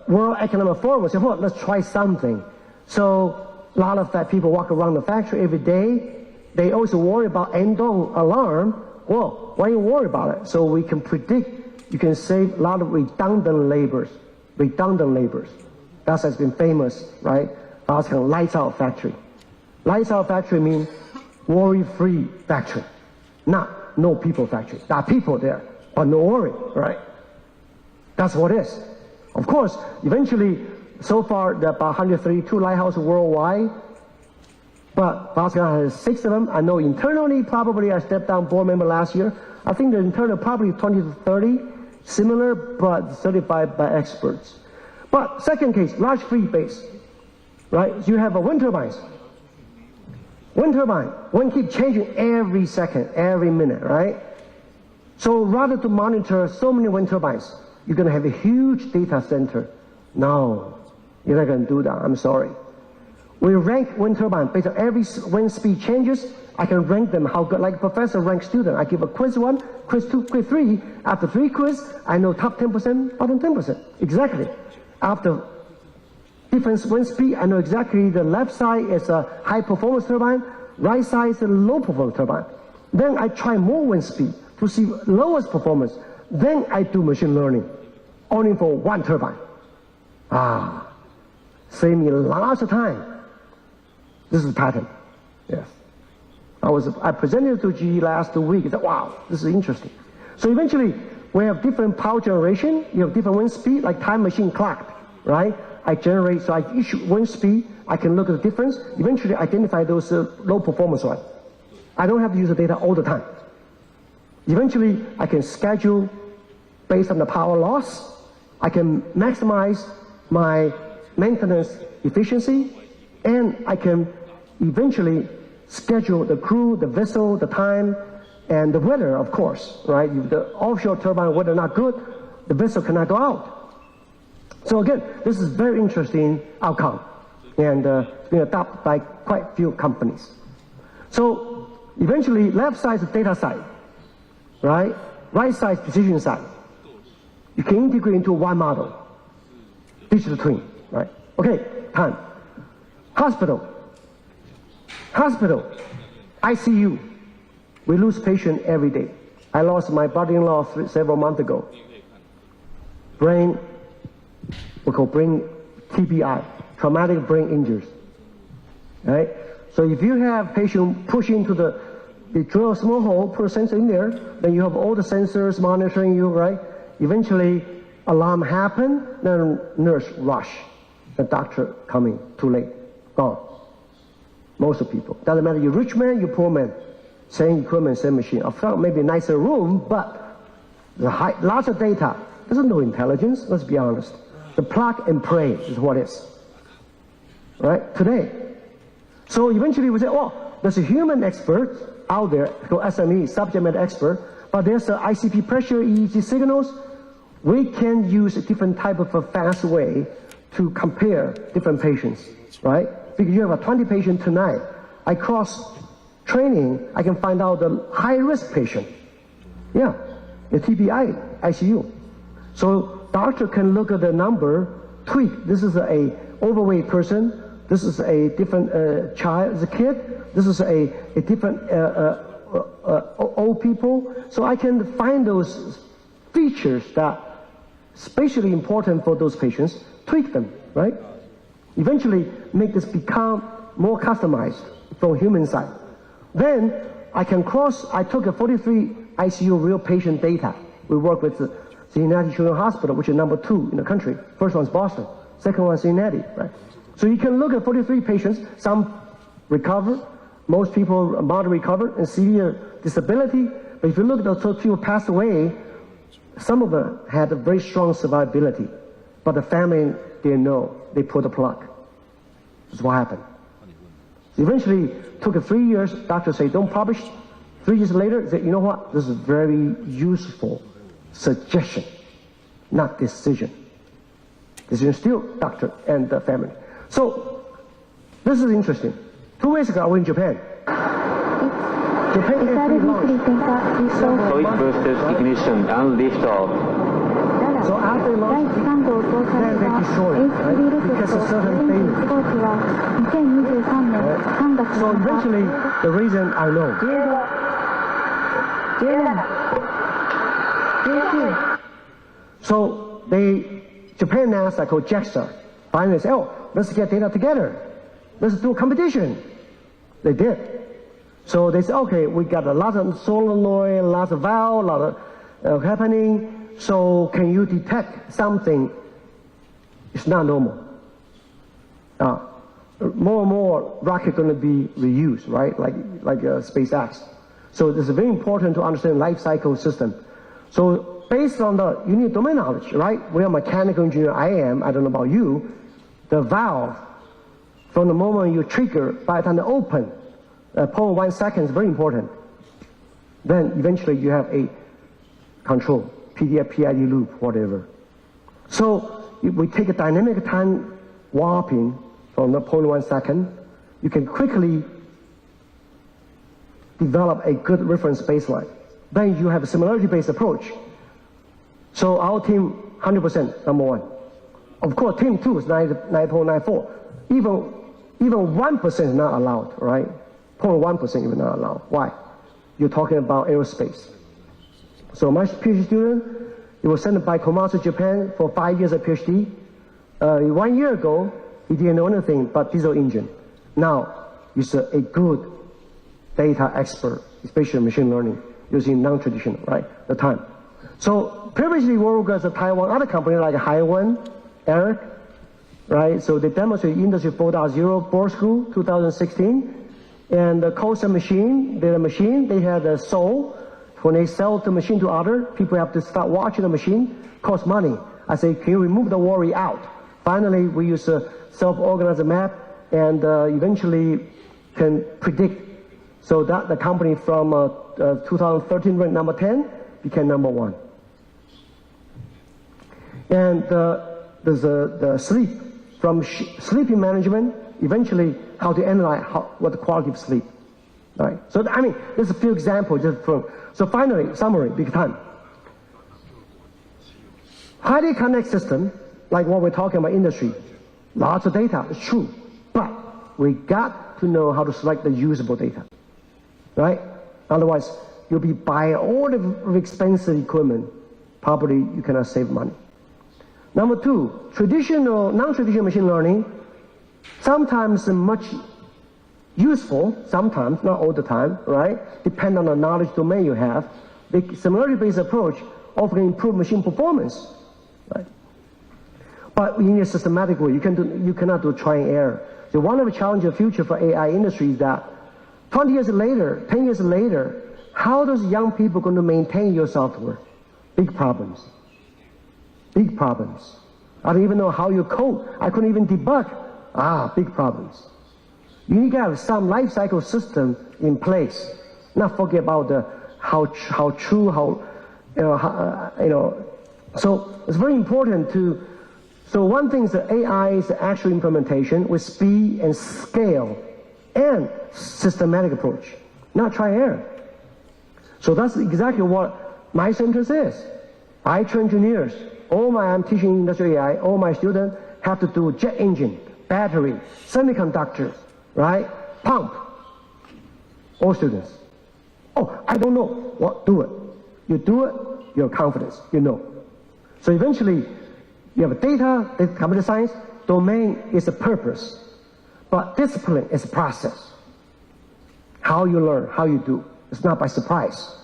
World Economic Forum. We said, well, let's try something. So a lot of people walk around the factory every day. They also worry about end-on alarm. Well, why you worry about it? So we can predict, you can save a lot of redundant labors. That has been famous, right? That's kind of lights out factory. Lights out factory means worry-free factory. Not no people factory. There are people there, but no worry, right? That's what it is. Of course, eventually, so far, there are about 132 lighthouses worldwide, but Barcelona has 6 of them. I know internally, probably I stepped down board member last year. I think the internal probably 20 to 30, similar, but certified by experts. But second case, large fleet base, right? You have a wind turbines. Wind turbine, one keep changing every second, every minute, right? So rather to monitor so many wind turbines, you're going to have a huge data center. No, you're not going to do that. I'm sorry. We rank wind turbine based on every wind speed changes. I can rank them how good, like professor ranks student. I give a quiz 1, quiz 2, quiz 3. After 3 quiz, I know top 10%, bottom 10%. Exactly. After different wind speed, I know exactly the left side is a high performance turbine, right side is a low performance turbine. Then I try more wind speed to see lowest performance. Then I do machine learning, only for 1 turbine. Save me lots of time. This is the pattern. Yes. I presented it to GE last week. I said, wow, this is interesting. So eventually, we have different power generation. You have different wind speed, like time machine clock, right? I generate, so I issue wind speed. I can look at the difference. Eventually, identify those low performance ones. I don't have to use the data all the time. Eventually, I can schedule based on the power loss. I can maximize my maintenance efficiency, and I can eventually schedule the crew, the vessel, the time, and the weather, of course, right? If the offshore turbine weather not good, the vessel cannot go out. So again, this is very interesting outcome, and it's been adopted by quite a few companies. So eventually, left side is data side, right? Right side is decision side. You can integrate into one model, digital twin, right? Okay, time. Hospital, ICU. We lose patient every day. I lost my brother-in-law several months ago. We call brain TBI, traumatic brain injuries, right? So if you have patient push into you drill a small hole, put a sensor in there, then you have all the sensors monitoring you, right? Eventually, alarm happen, then nurse rush. The doctor coming too late, gone. Most of people. Doesn't matter, you rich man, you poor man. Same equipment, same machine. Of course, maybe a nicer room, but lots of data. There's no intelligence, let's be honest. The plug and play is what it is. Right? Today. So eventually we say, oh, there's a human expert out there, called SME, subject matter expert, but there's a ICP pressure, EEG signals. We can use a different type of a fast way to compare different patients, right? Because you have a 20 patient tonight. I cross training, I can find out the high risk patient. Yeah, the TBI, ICU. So doctor can look at the number, tweak. This is a overweight person. This is a different child, a kid. This is a different old people. So I can find those features that especially important for those patients, tweak them, right? Eventually make this become more customized from human side. Then I took a 43 ICU real patient data. We work with the Cincinnati Children's Hospital, which is number 2 in the country. First one's Boston, second one's Cincinnati, right? So you can look at 43 patients, some recover, most people moderate recover and severe disability. But if you look at those people passed away, some of them had a very strong survivability, but the family didn't know. They pulled the plug. That's what happened. Eventually, took 3 years. Doctors say, don't publish. 3 years later, say, you know what? This is very useful suggestion, not decision. Decision still doctor and the family. So this is interesting. 2 weeks ago, I went to Japan. Japan is Fluid boosters, ignition, and liftoff. So after launch, then they destroy it, right? Because of certain failure. So eventually, the reason I know. So Japan NASA called JAXA finally said, oh, let's get data together. Let's do a competition. They did. So they say, okay, we got a lot of solenoid, lots of valve, a lot of happening. So can you detect something? It's not normal. More and more rocket going to be reused, right? Like SpaceX. So it's very important to understand life cycle system. So based on the, you need domain knowledge, right? We are mechanical engineer. I don't know about you. The valve, from the moment you trigger, by the time they open, 0.1 seconds, very important. Then eventually you have a control, PDF, PID loop, whatever. So if we take a dynamic time warping from the 0.1 second, you can quickly develop a good reference baseline. Then you have a similarity-based approach. So our team, 100% number one. Of course, team two is 9.94. Even 1% is not allowed, right? 0.1% even not allowed. Why? You're talking about aerospace. So my PhD student, he was sent by Komatsu, Japan for 5 years of PhD. 1 year ago, he didn't know anything but diesel engine. Now, he's a good data expert, especially machine learning, using non-traditional, right, the time. So previously worked as a Taiwan other company like Haiwan, Eric, right? So they demonstrated Industry 4.0 board school 2016. And the Coastal machine, they had a soul. When they sell the machine to other, people have to start watching the machine, cost money. I say, can you remove the worry out? Finally, we use a self-organized map and eventually can predict. So that the company from 2013 ranked number 10 became number 1. And there's the sleep, from sleeping management, eventually how to analyze what the quality of sleep, right? So I mean, there's a few examples just from. So finally, summary, big time. Highly connected system, like what we're talking about industry, lots of data, it's true, but we got to know how to select the usable data, right? Otherwise, you'll be buying all the expensive equipment, probably you cannot save money. Number two, traditional, non-traditional machine learning, sometimes much useful, sometimes, not all the time, right? Depend on the knowledge domain you have. The similarity-based approach often improve machine performance, right? But in a systematic way, you cannot do try and error. So one of the challenges of the future for AI industry is that 20 years later, 10 years later, how does young people going to maintain your software? Big problems. Big problems. I don't even know how you code. I couldn't even debug. Big problems. You need to have some life cycle system in place. Not forget about the how true, So it's very important to. So one thing is that AI is the actual implementation with speed and scale and systematic approach, not try and error. So that's exactly what my center is. I train engineers. I'm teaching industrial AI. All my students have to do jet engine, battery, semiconductors, right? Pump. All students. I don't know. What? Do it. You do it, you have confidence. You know. So eventually, you have data, computer science, domain is a purpose, but discipline is a process. How you learn, how you do. It's not by surprise,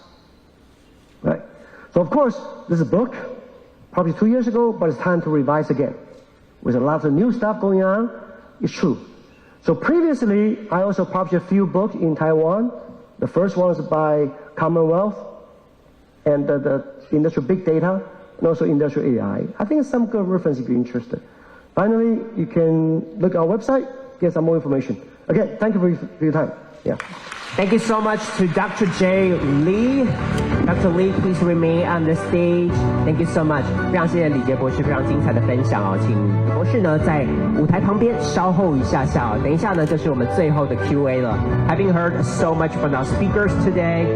right? So of course, this is a book, probably 2 years ago, but it's time to revise again. With a lot of new stuff going on, it's true. So previously, I also published a few books in Taiwan. The first one was by Commonwealth and the industrial big data, and also industrial AI. I think some good reference if you're interested. Finally, you can look at our website, get some more information. Again, thank you for your time. Yeah. Thank you so much to Dr. J. Lee. Dr. Lee, please remain on the stage. Thank you so much. 非常谢谢李杰博士非常精彩的分享哦，请李博士呢在舞台旁边稍后一下下哦，等一下呢就是我们最后的 Q&A 了。Having heard so much from our speakers today,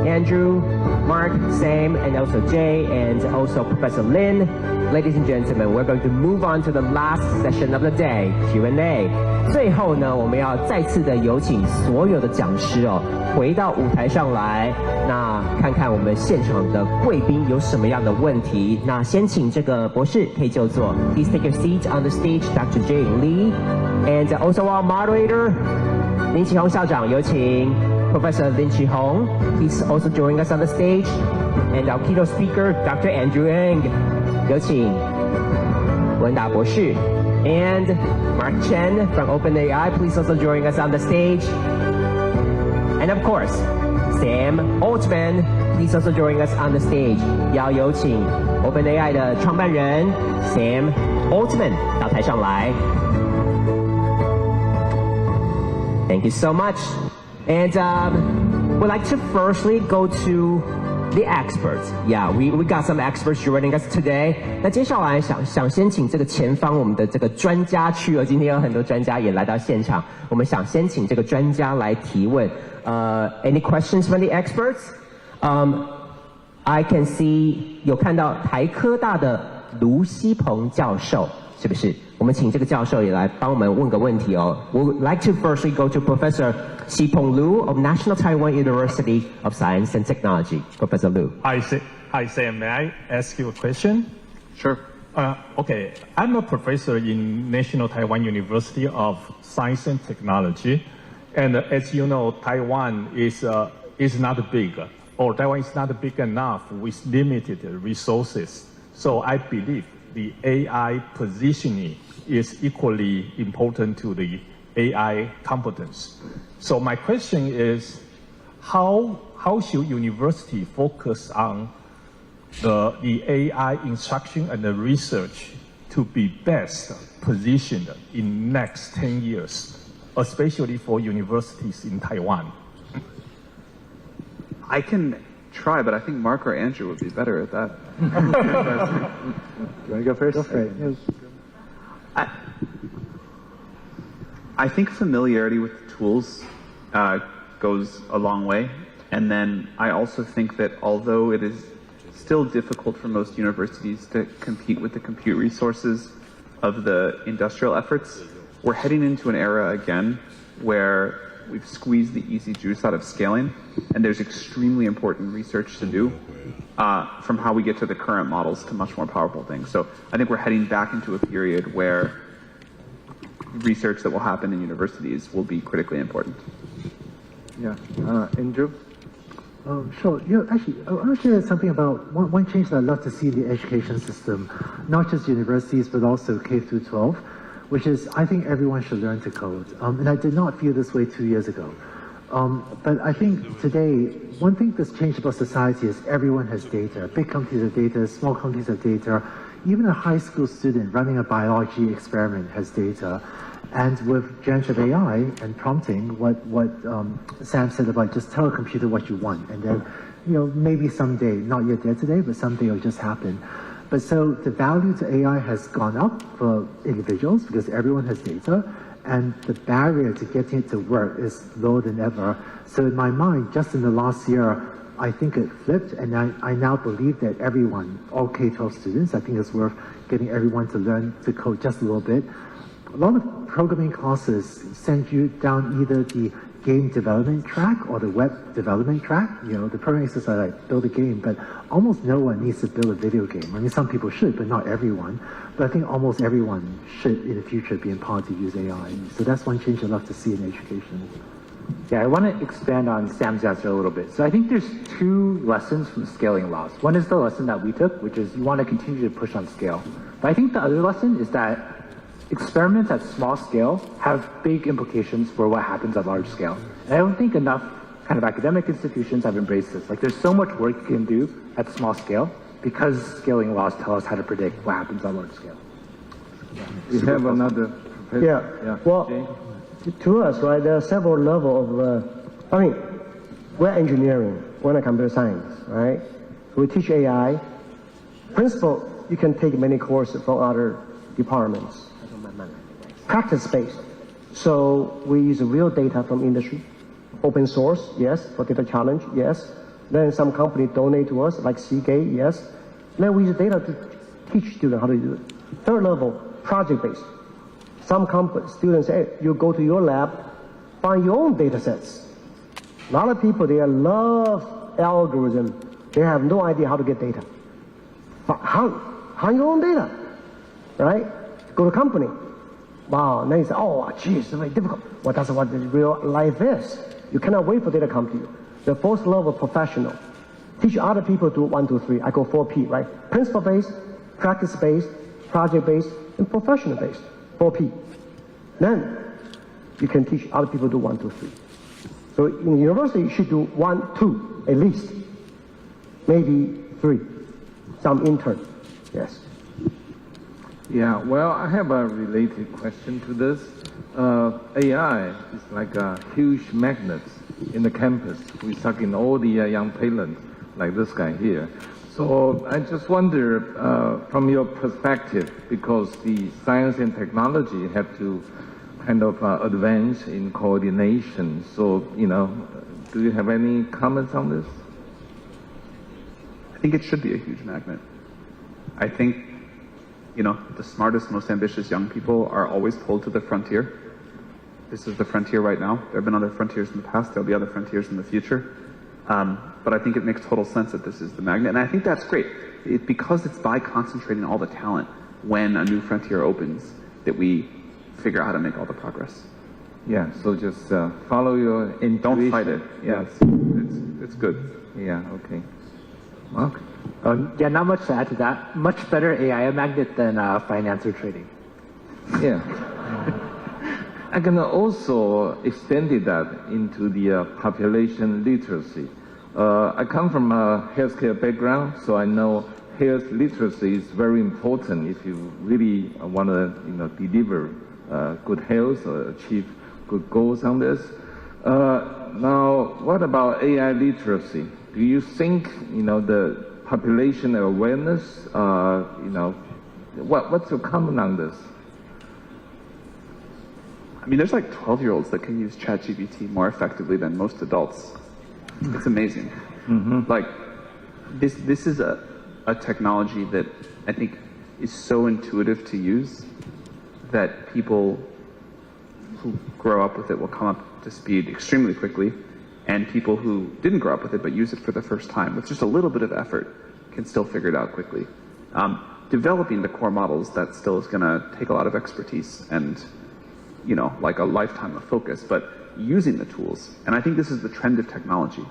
Andrew, Mark, Sam, and also Jay, and also Professor Lin. Ladies and gentlemen, we're going to move on to the last session of the day, Q&A. 最后呢，我们要再次的有请所有的讲师哦，回到舞台上来，那看看我们现场的贵宾有什么样的问题。那先请这个博士可以就坐。Please take your seat on the stage, Dr. J. Lee, and also our moderator, 林启宏校长，有请。Professor Lin Chi-hong. He's also joining us on the stage. And our keynote speaker, Dr. Andrew Ng. 有请文达博士 and Mark Chen from OpenAI. Please also join us on the stage. And of course, Sam Altman. Please also join us on the stage. 要有请 OpenAI 的创办人 Sam Altman 到台上来。Thank you so much. And we'd like to firstly go to the experts. Yeah, we got some experts joining us today. 那接下来想先请这个前方我们的这个专家区今天有很多专家也来到现场，我们想先请这个专家来提问。Any questions from the experts? I can see 有看到台科大的卢锡鹏教授，是不是？我们请这个教授也来帮我们问个问题哦。We would like to firstly go to Professor Xipeng Liu of National Taiwan University of Science and Technology. Professor Liu. Hi Sam. May I ask you a question? Sure. Okay. I'm a professor in National Taiwan University of Science and Technology, and as you know, Taiwan is not big, or Taiwan is not big enough with limited resources. So I believe the AI positioning is equally important to the AI competence. So my question is, how should university focus on the AI instruction and the research to be best positioned in next 10 years, especially for universities in Taiwan? I can try, but I think Mark or Andrew would be better at that. You want to go first? Go for it. Yes. I think familiarity with the tools goes a long way. And then I also think that although it is still difficult for most universities to compete with the compute resources of the industrial efforts, we're heading into an era again where we've squeezed the easy juice out of scaling, and there's extremely important research to do from how we get to the current models to much more powerful things. So I think we're heading back into a period where research that will happen in universities will be critically important. Yeah. Andrew? Sure. Actually, I want to share something about one change that I'd love to see in the education system, not just universities, but also K through 12, which is I think everyone should learn to code. And I did not feel this way 2 years ago. But I think today, one thing that's changed about society is everyone has data. Big companies have data, small companies have data. Even a high school student running a biology experiment has data. And with generative AI and prompting, what Sam said about just tell a computer what you want, and then, maybe someday, not yet there today, but someday it'll just happen. But so the value to AI has gone up for individuals because everyone has data, and the barrier to getting it to work is lower than ever. So in my mind, just in the last year, I think it flipped, and I now believe that everyone, all K-12 students, I think it's worth getting everyone to learn to code just a little bit. A lot of programming classes send you down either the game development track or the web development track. The programming is like build a game, but almost no one needs to build a video game. I mean, some people should, but not everyone. But I think almost everyone should in the future be empowered to use AI. So that's one change I'd love to see in education. Yeah, I want to expand on Sam's answer a little bit. So I think there's two lessons from scaling laws. One is the lesson that we took, which is you want to continue to push on scale. But I think the other lesson is that experiments at small scale have big implications for what happens at large scale. And I don't think enough kind of academic institutions have embraced this. Like there's so much work you can do at small scale because scaling laws tell us how to predict what happens on large scale. We have another. Yeah. Well, to us, right, there are several levels of, we're engineering, we're in computer science, right? We teach AI. Principle, you can take many courses from other departments. Practice-based. So we use real data from industry. Open source, yes. For data challenge, yes. Then some company donate to us, like Seagate, yes. Then we use data to teach students how to do it. Third level, project-based. Some students say, you go to your lab, find your own data sets. A lot of people, they love algorithm. They have no idea how to get data. How your own data, right? Go to company. Wow, and then you say, oh, geez, it's very difficult. Well, that's what the real life is. You cannot wait for data come to you. The fourth level of professional. Teach other people to do 1, 2, 3. I go 4P, right? Principle-based, practice-based, project-based, and professional-based. 4P. Then you can teach other people to do 1, 2, 3. So in university, you should do 1, 2 at least. Maybe 3. Some intern. Yes. Yeah, well, I have a related question to this. AI is like a huge magnet in the campus. We suck in all the young talent, like this guy here. So I just wonder, from your perspective, because the science and technology have to kind of advance in coordination. So, you know, do you have any comments on this? I think it should be a huge magnet. I think, you know, the smartest, most ambitious young people are always pulled to the frontier. This is the frontier right now. There have been other frontiers in the past. There'll be other frontiers in the future. But I think it makes total sense that this is the magnet. And I think that's great. Because it's by concentrating all the talent when a new frontier opens that we figure out how to make all the progress. Yeah, so just follow your intuition. Don't fight it. Yeah, it's good. Yeah, okay. Mark? Yeah, not much to add to that. Much better AI magnet than finance or trading. Yeah. I can also extend that into the population literacy. I come from a healthcare background, so I know health literacy is very important if you really want to, you know, deliver good health or achieve good goals on this. Now, what about AI literacy? Do you think, you know, the population awareness, you know, what's your comment on this? I mean, there's like 12-year-olds that can use ChatGPT more effectively than most adults. It's amazing. Mm-hmm. Like, this is a technology that I think is so intuitive to use that people who grow up with it will come up to speed extremely quickly, and people who didn't grow up with it but use it for the first time with just a little bit of effort can still figure it out quickly. Developing the core models, that still is going to take a lot of expertise and, you know, like a lifetime of focus, but using the tools. And I think this is the trend of technology.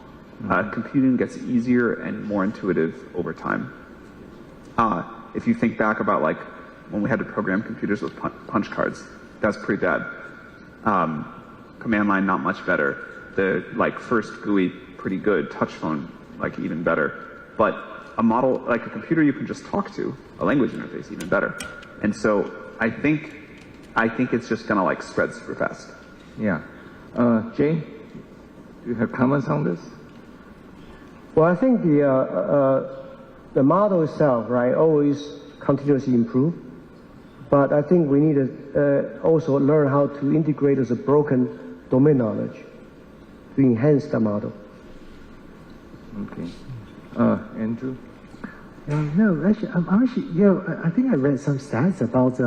Computing gets easier and more intuitive over time. If you think back about like when we had to program computers with punch cards, that's pretty bad. Command line, not much better. The like first GUI, pretty good. Touch phone, like even better. But a model, like a computer you can just talk to, a language interface, even better. And so I think it's just gonna like spread super fast. Yeah. Jay, do you have comments on this? Well, I think the model itself, right, always continuously improve. But I think we need to also learn how to integrate as a broken domain knowledge to enhance the model. Okay. Andrew? No, actually, I think I read some stats about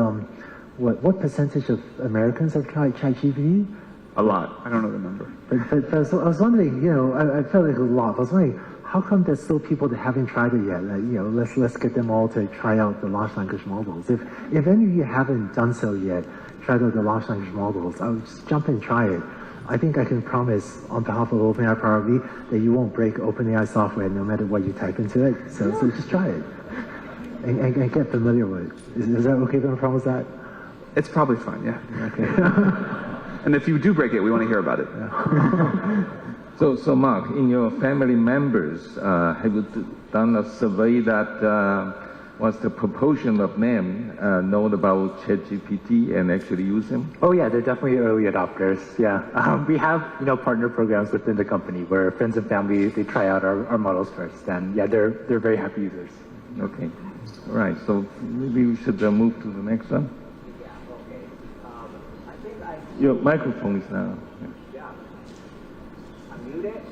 what percentage of Americans have tried ChatGPT? A lot. I don't know the number. But so I was wondering, I felt like a lot. I was wondering, how come there's still people that haven't tried it yet? Like, let's get them all to try out the large language models. If any of you haven't done so yet, tried out the large language models, I would just jump and try it. I think I can promise on behalf of OpenAI probably that you won't break OpenAI software no matter what you type into it. So just try it and get familiar with it. Is that okay to promise that? It's probably fine, yeah. Okay. And if you do break it, we want to hear about it. Yeah. So Mark, in your family members, have you done a survey that what's the proportion of them know about ChatGPT and actually use them? Oh yeah, they're definitely early adopters. Yeah, we have partner programs within the company where friends and family they try out our models first, and yeah, they're very happy users. Okay, all right. So maybe we should move to the next one. Your microphone is now. Yeah. Unmute it.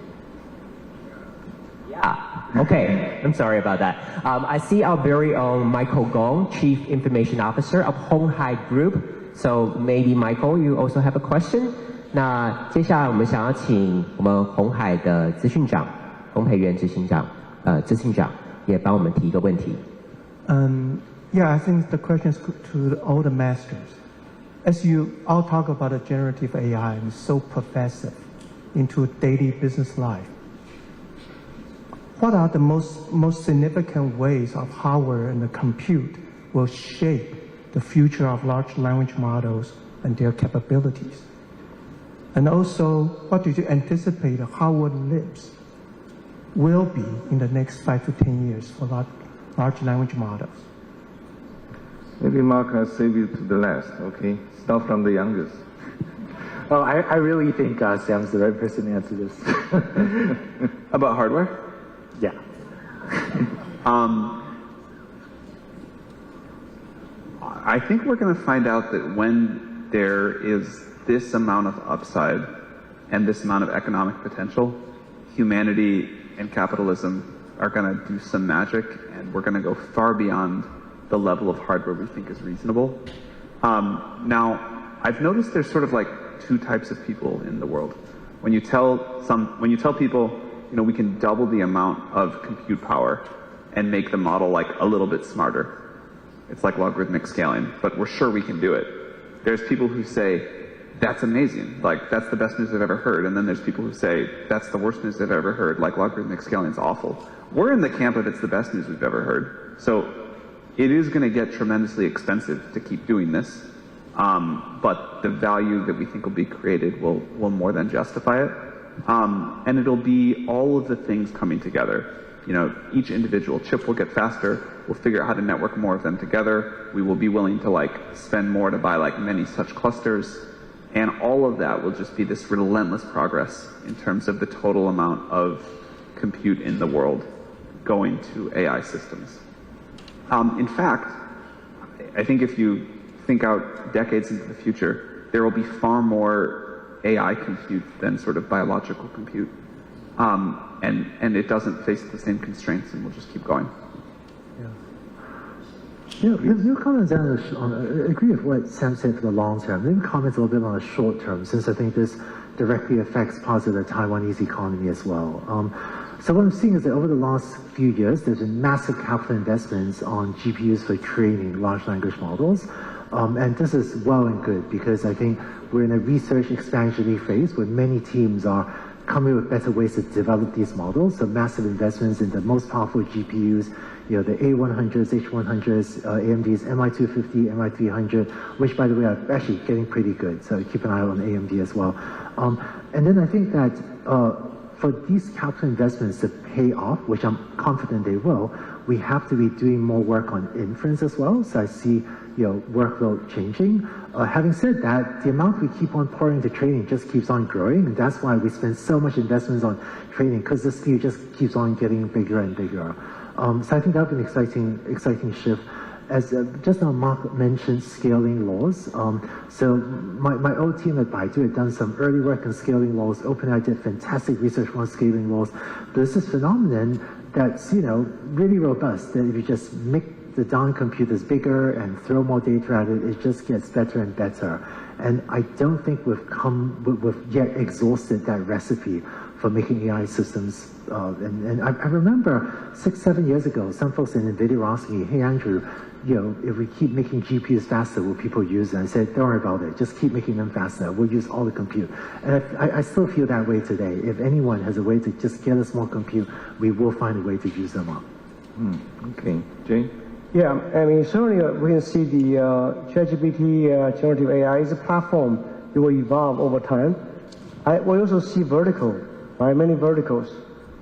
Yeah. Okay. I'm sorry about that. I see our very own Michael Gong, Chief Information Officer of Honghai Group. So maybe Michael, you also have a question. 那接下来我们想要请我们鸿海的资讯长洪培元执行长也帮我们提一个问题。Yeah, I think the question is to all the masters. As you all talk about the generative AI, it's so pervasive. into daily business life. What are the most significant ways of hardware and the compute will shape the future of large language models and their capabilities? And also, what do you anticipate hardware lips will be in the next 5 to 10 years for large language models? Maybe Mark, I'll save you to the last, okay? Start from the youngest. Oh, I really think Sam's the right person to answer this. About hardware? Yeah. I think we're going to find out that when there is this amount of upside and this amount of economic potential, humanity and capitalism are going to do some magic, and we're going to go far beyond the level of hardware we think is reasonable. Now, I've noticed there's sort of like two types of people in the world. When you tell people, you know, we can double the amount of compute power and make the model like a little bit smarter. It's like logarithmic scaling, but we're sure we can do it. There's people who say, that's amazing, like that's the best news I've ever heard. And then there's people who say, that's the worst news I've ever heard, like logarithmic scaling is awful. We're in the camp of it's the best news we've ever heard. So it is going to get tremendously expensive to keep doing this, but the value that we think will be created will more than justify it. And it'll be all of the things coming together. You know, each individual chip will get faster. We'll figure out how to network more of them together. We will be willing to like spend more to buy like many such clusters. And all of that will just be this relentless progress in terms of the total amount of compute in the world going to AI systems. In fact, I think if you think out decades into the future, there will be far more AI compute than sort of biological compute. And it doesn't face the same constraints, and we'll just keep going. Yeah, your comments on, I agree with what Sam said for the long term. Maybe comments a little bit on the short term, since I think this directly affects parts of the Taiwanese economy as well. So what I'm seeing is that over the last few years, there's been massive capital investments on GPUs for training large language models. And this is well and good, because I think we're in a research expansionary phase where many teams are coming with better ways to develop these models. So massive investments in the most powerful GPUs, you know, the A100s, H100s, AMD's MI250, MI300, which by the way are actually getting pretty good. So keep an eye on AMD as well. And then I think that for these capital investments to pay off, which I'm confident they will, we have to be doing more work on inference as well. So I see, you know, workload changing. Having said that, the amount we keep on pouring into training just keeps on growing, and that's why we spend so much investments on training, because this field just keeps on getting bigger and bigger. So I think that'll be an exciting shift. As just now Mark mentioned scaling laws. So my old team at Baidu had done some early work on scaling laws. OpenAI did fantastic research on scaling laws. There's this phenomenon that's, you know, really robust, that if you just make the down computers bigger and throw more data at it, it just gets better and better. And I don't think we've yet exhausted that recipe for making AI systems. And I remember 6-7 years ago, some folks in NVIDIA were asking me, hey Andrew, you know, if we keep making GPUs faster, will people use them? I said, don't worry about it, just keep making them faster. We'll use all the compute. And I still feel that way today. If anyone has a way to just get us more compute, we will find a way to use them up. Okay, Jay? Yeah, I mean, certainly we can see the ChatGPT generative AI is a platform that will evolve over time. We also see vertical, right? Many verticals,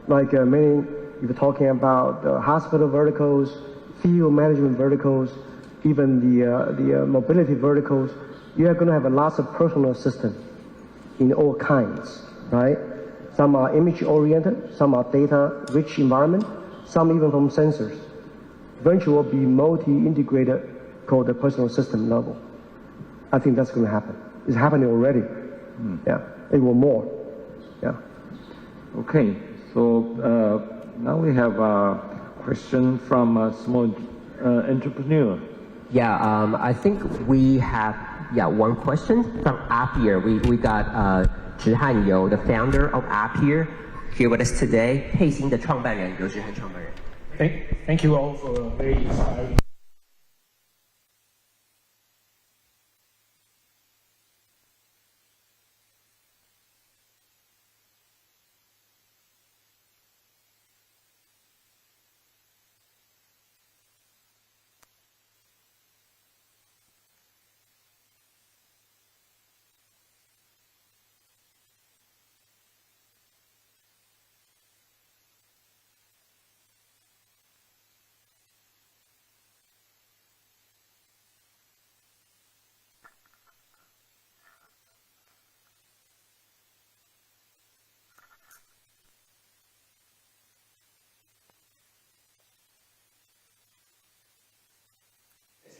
like many, if you're talking about hospital verticals, field management verticals, even the mobility verticals, you are going to have lots of personal assistants in all kinds, right? Some are image-oriented, some are data-rich environment, some even from sensors. Eventually will be multi-integrated, called the personal system level. I think that's going to happen. It's happening already. Yeah, it will more. Yeah. Okay, so now we have a question from a small entrepreneur. Yeah, I think we have one question from Appier. We got Zhi Han You, the founder of Appier, here with us today. 佩欣的创办人，由志汉创办人。Thank you all for a very inspiring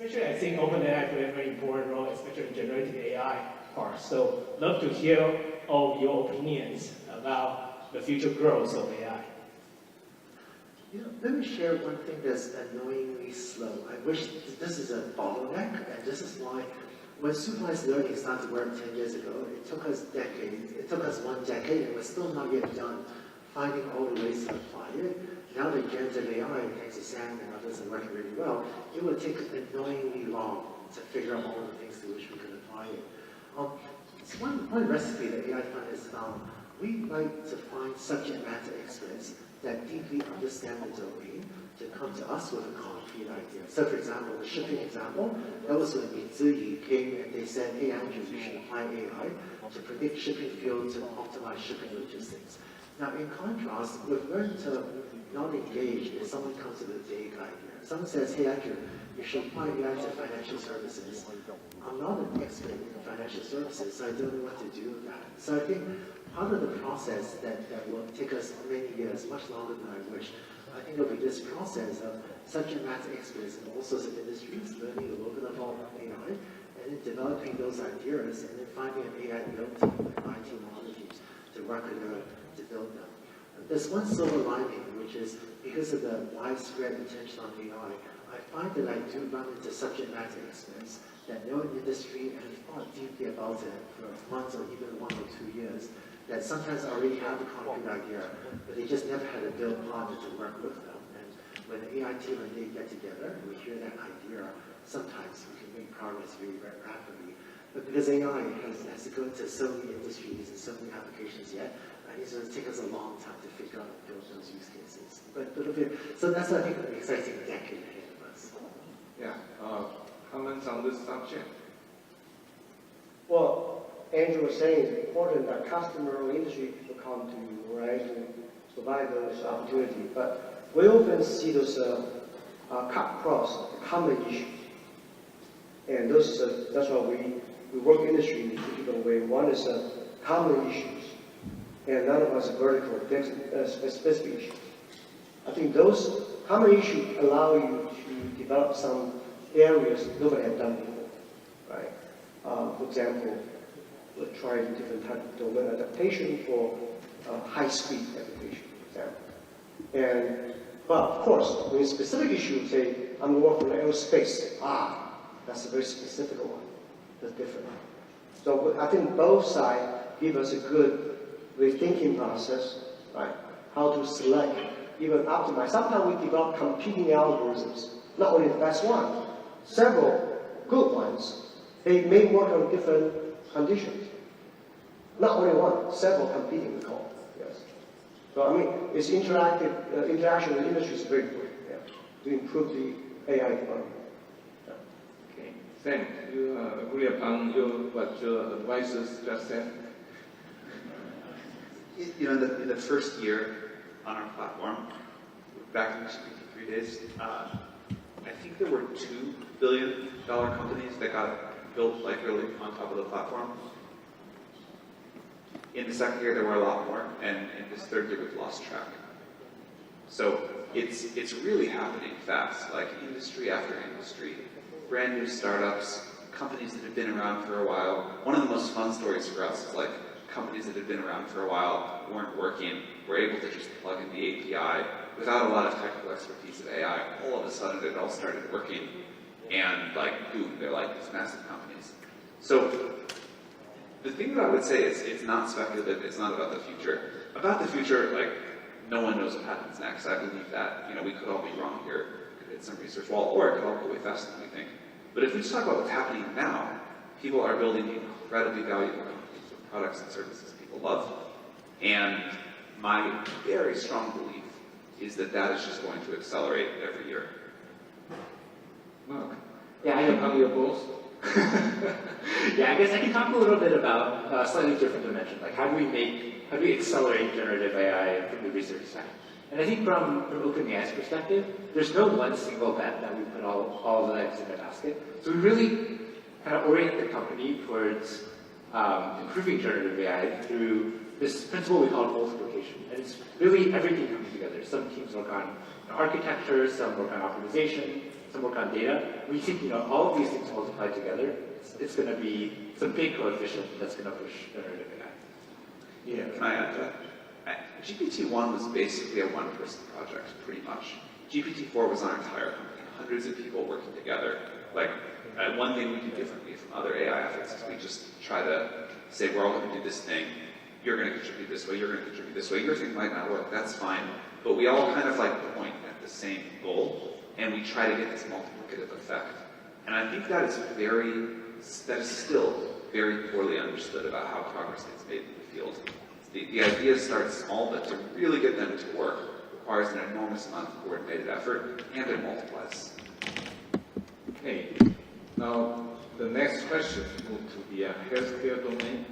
Especially, I think OpenAI played a very important role, especially in generative AI part. So, love to hear all your opinions about the future growth of AI. Let me share one thing that's annoyingly slow. I wish this is a bottleneck, and this is why when supervised learning started to work 10 years ago, it took us decades. It took us 1 decade, and we're still not yet done finding all the ways to apply it. Now that generative AI, thanks to Sam and others, are working really well, it will take annoyingly long to figure out all the things to which we can apply it. It's one recipe that AI Fund has found. We like to find subject matter experts that deeply understand the domain to come to us with a concrete idea. So for example, the shipping example, that was when Ziyi came and they said, hey Andrew, you should apply AI to predict shipping fields and optimize shipping logistics. Now in contrast, we've learned to not engage if someone comes with a vague idea. Someone says, hey Andrew, you should apply AI to financial services. I'm not an expert in financial services, so I don't know what to do with that. So I think part of the process that will take us many years, much longer than I wish, I think it'll be this process of subject matter experts in all sorts of industries, learning a little bit about AI, and then developing those ideas, and then finding an AI build team, like IT technology, to work together to build them. There's one silver lining, which is because of the widespread attention on AI, I find that I do run into subject matter experts that know an industry and have thought deeply about it for months or even 1 or 2 years, that sometimes already have a concrete idea, but they just never had a build partner to work with them. And when the AI team and they get together and we hear that idea, sometimes we can make progress really very rapidly. But because AI has to go into so many industries and so many applications yet, it's going to take us a long time to figure out and build those use cases. So that's, I think, an exciting decade ahead of us. Yeah. Comments on this subject? Well, Andrew was saying it's important that customer or industry people come to you, right, to provide those opportunities. But we often see those cut across common issues. And that's why we work industry in a typical way. One is common issues, and none of us are vertical, specific issues. I think those common issues allow you to develop some areas nobody had done before, right? For example, we're trying different type of domain adaptation for high-speed application, for example. But of course, when specific issues say, I'm working on aerospace, that's a very specific one. That's different. So I think both sides give us a good rethinking process, right? How to select, even optimize. Sometimes we develop competing algorithms, not only the best one, several good ones. They may work on different conditions. Not only one, several competing we call. Yes. So I mean, it's interactive interaction with industry is very important, to improve the AI development. Okay. Sam, you agree upon what your advisors just said? In the first year on our platform, back in the GPT-3 days, I think there were $2 billion companies that got built really on top of the platform. In the second year, there were a lot more, and in this third year, we've lost track. So it's really happening fast, like industry after industry, brand new startups, companies that have been around for a while. One of the most fun stories for us is companies that had been around for a while, weren't working, were able to just plug in the API without a lot of technical expertise of AI. All of a sudden, it all started working, and boom, they're these massive companies. So the thing that I would say is it's not speculative, it's not about the future. About the future, no one knows what happens next. I believe that. We could all be wrong here. We could hit some research wall, or it could all go way faster than we think. But if we just talk about what's happening now, people are building incredibly valuable companies with products and services people love. And my very strong belief is that that is just going to accelerate every year. Mark? Yeah, I know your goals. Yeah, I guess I can talk a little bit about a slightly different dimension, how do we accelerate generative AI from the research side? And I think from OpenAI's perspective, there's no one single bet that we put all the eggs in the basket. So we really kind of orient the company towards improving generative AI through this principle we call multiplication. And it's really everything comes together. Some teams work on architecture, some work on optimization, some work on data. We think, all of these things multiplied together, it's going to be some big coefficient that's going to push generative AI. Yeah, can I add to that? GPT-1 was basically a one-person project, pretty much. GPT-4 was our entire company, hundreds of people working together. One thing we do differently from other AI efforts is we just try to say, we're all going to do this thing. You're going to contribute this way, you're going to contribute this way. Your thing might not work, that's fine. But we all kind of point at the same goal, and we try to get this multiplicative effect. And I think that is still very poorly understood about how progress gets made in the field. The ideas start small, but to really get them to work requires an enormous amount of coordinated effort, and it multiplies. Okay, now the next question move to the healthcare domain.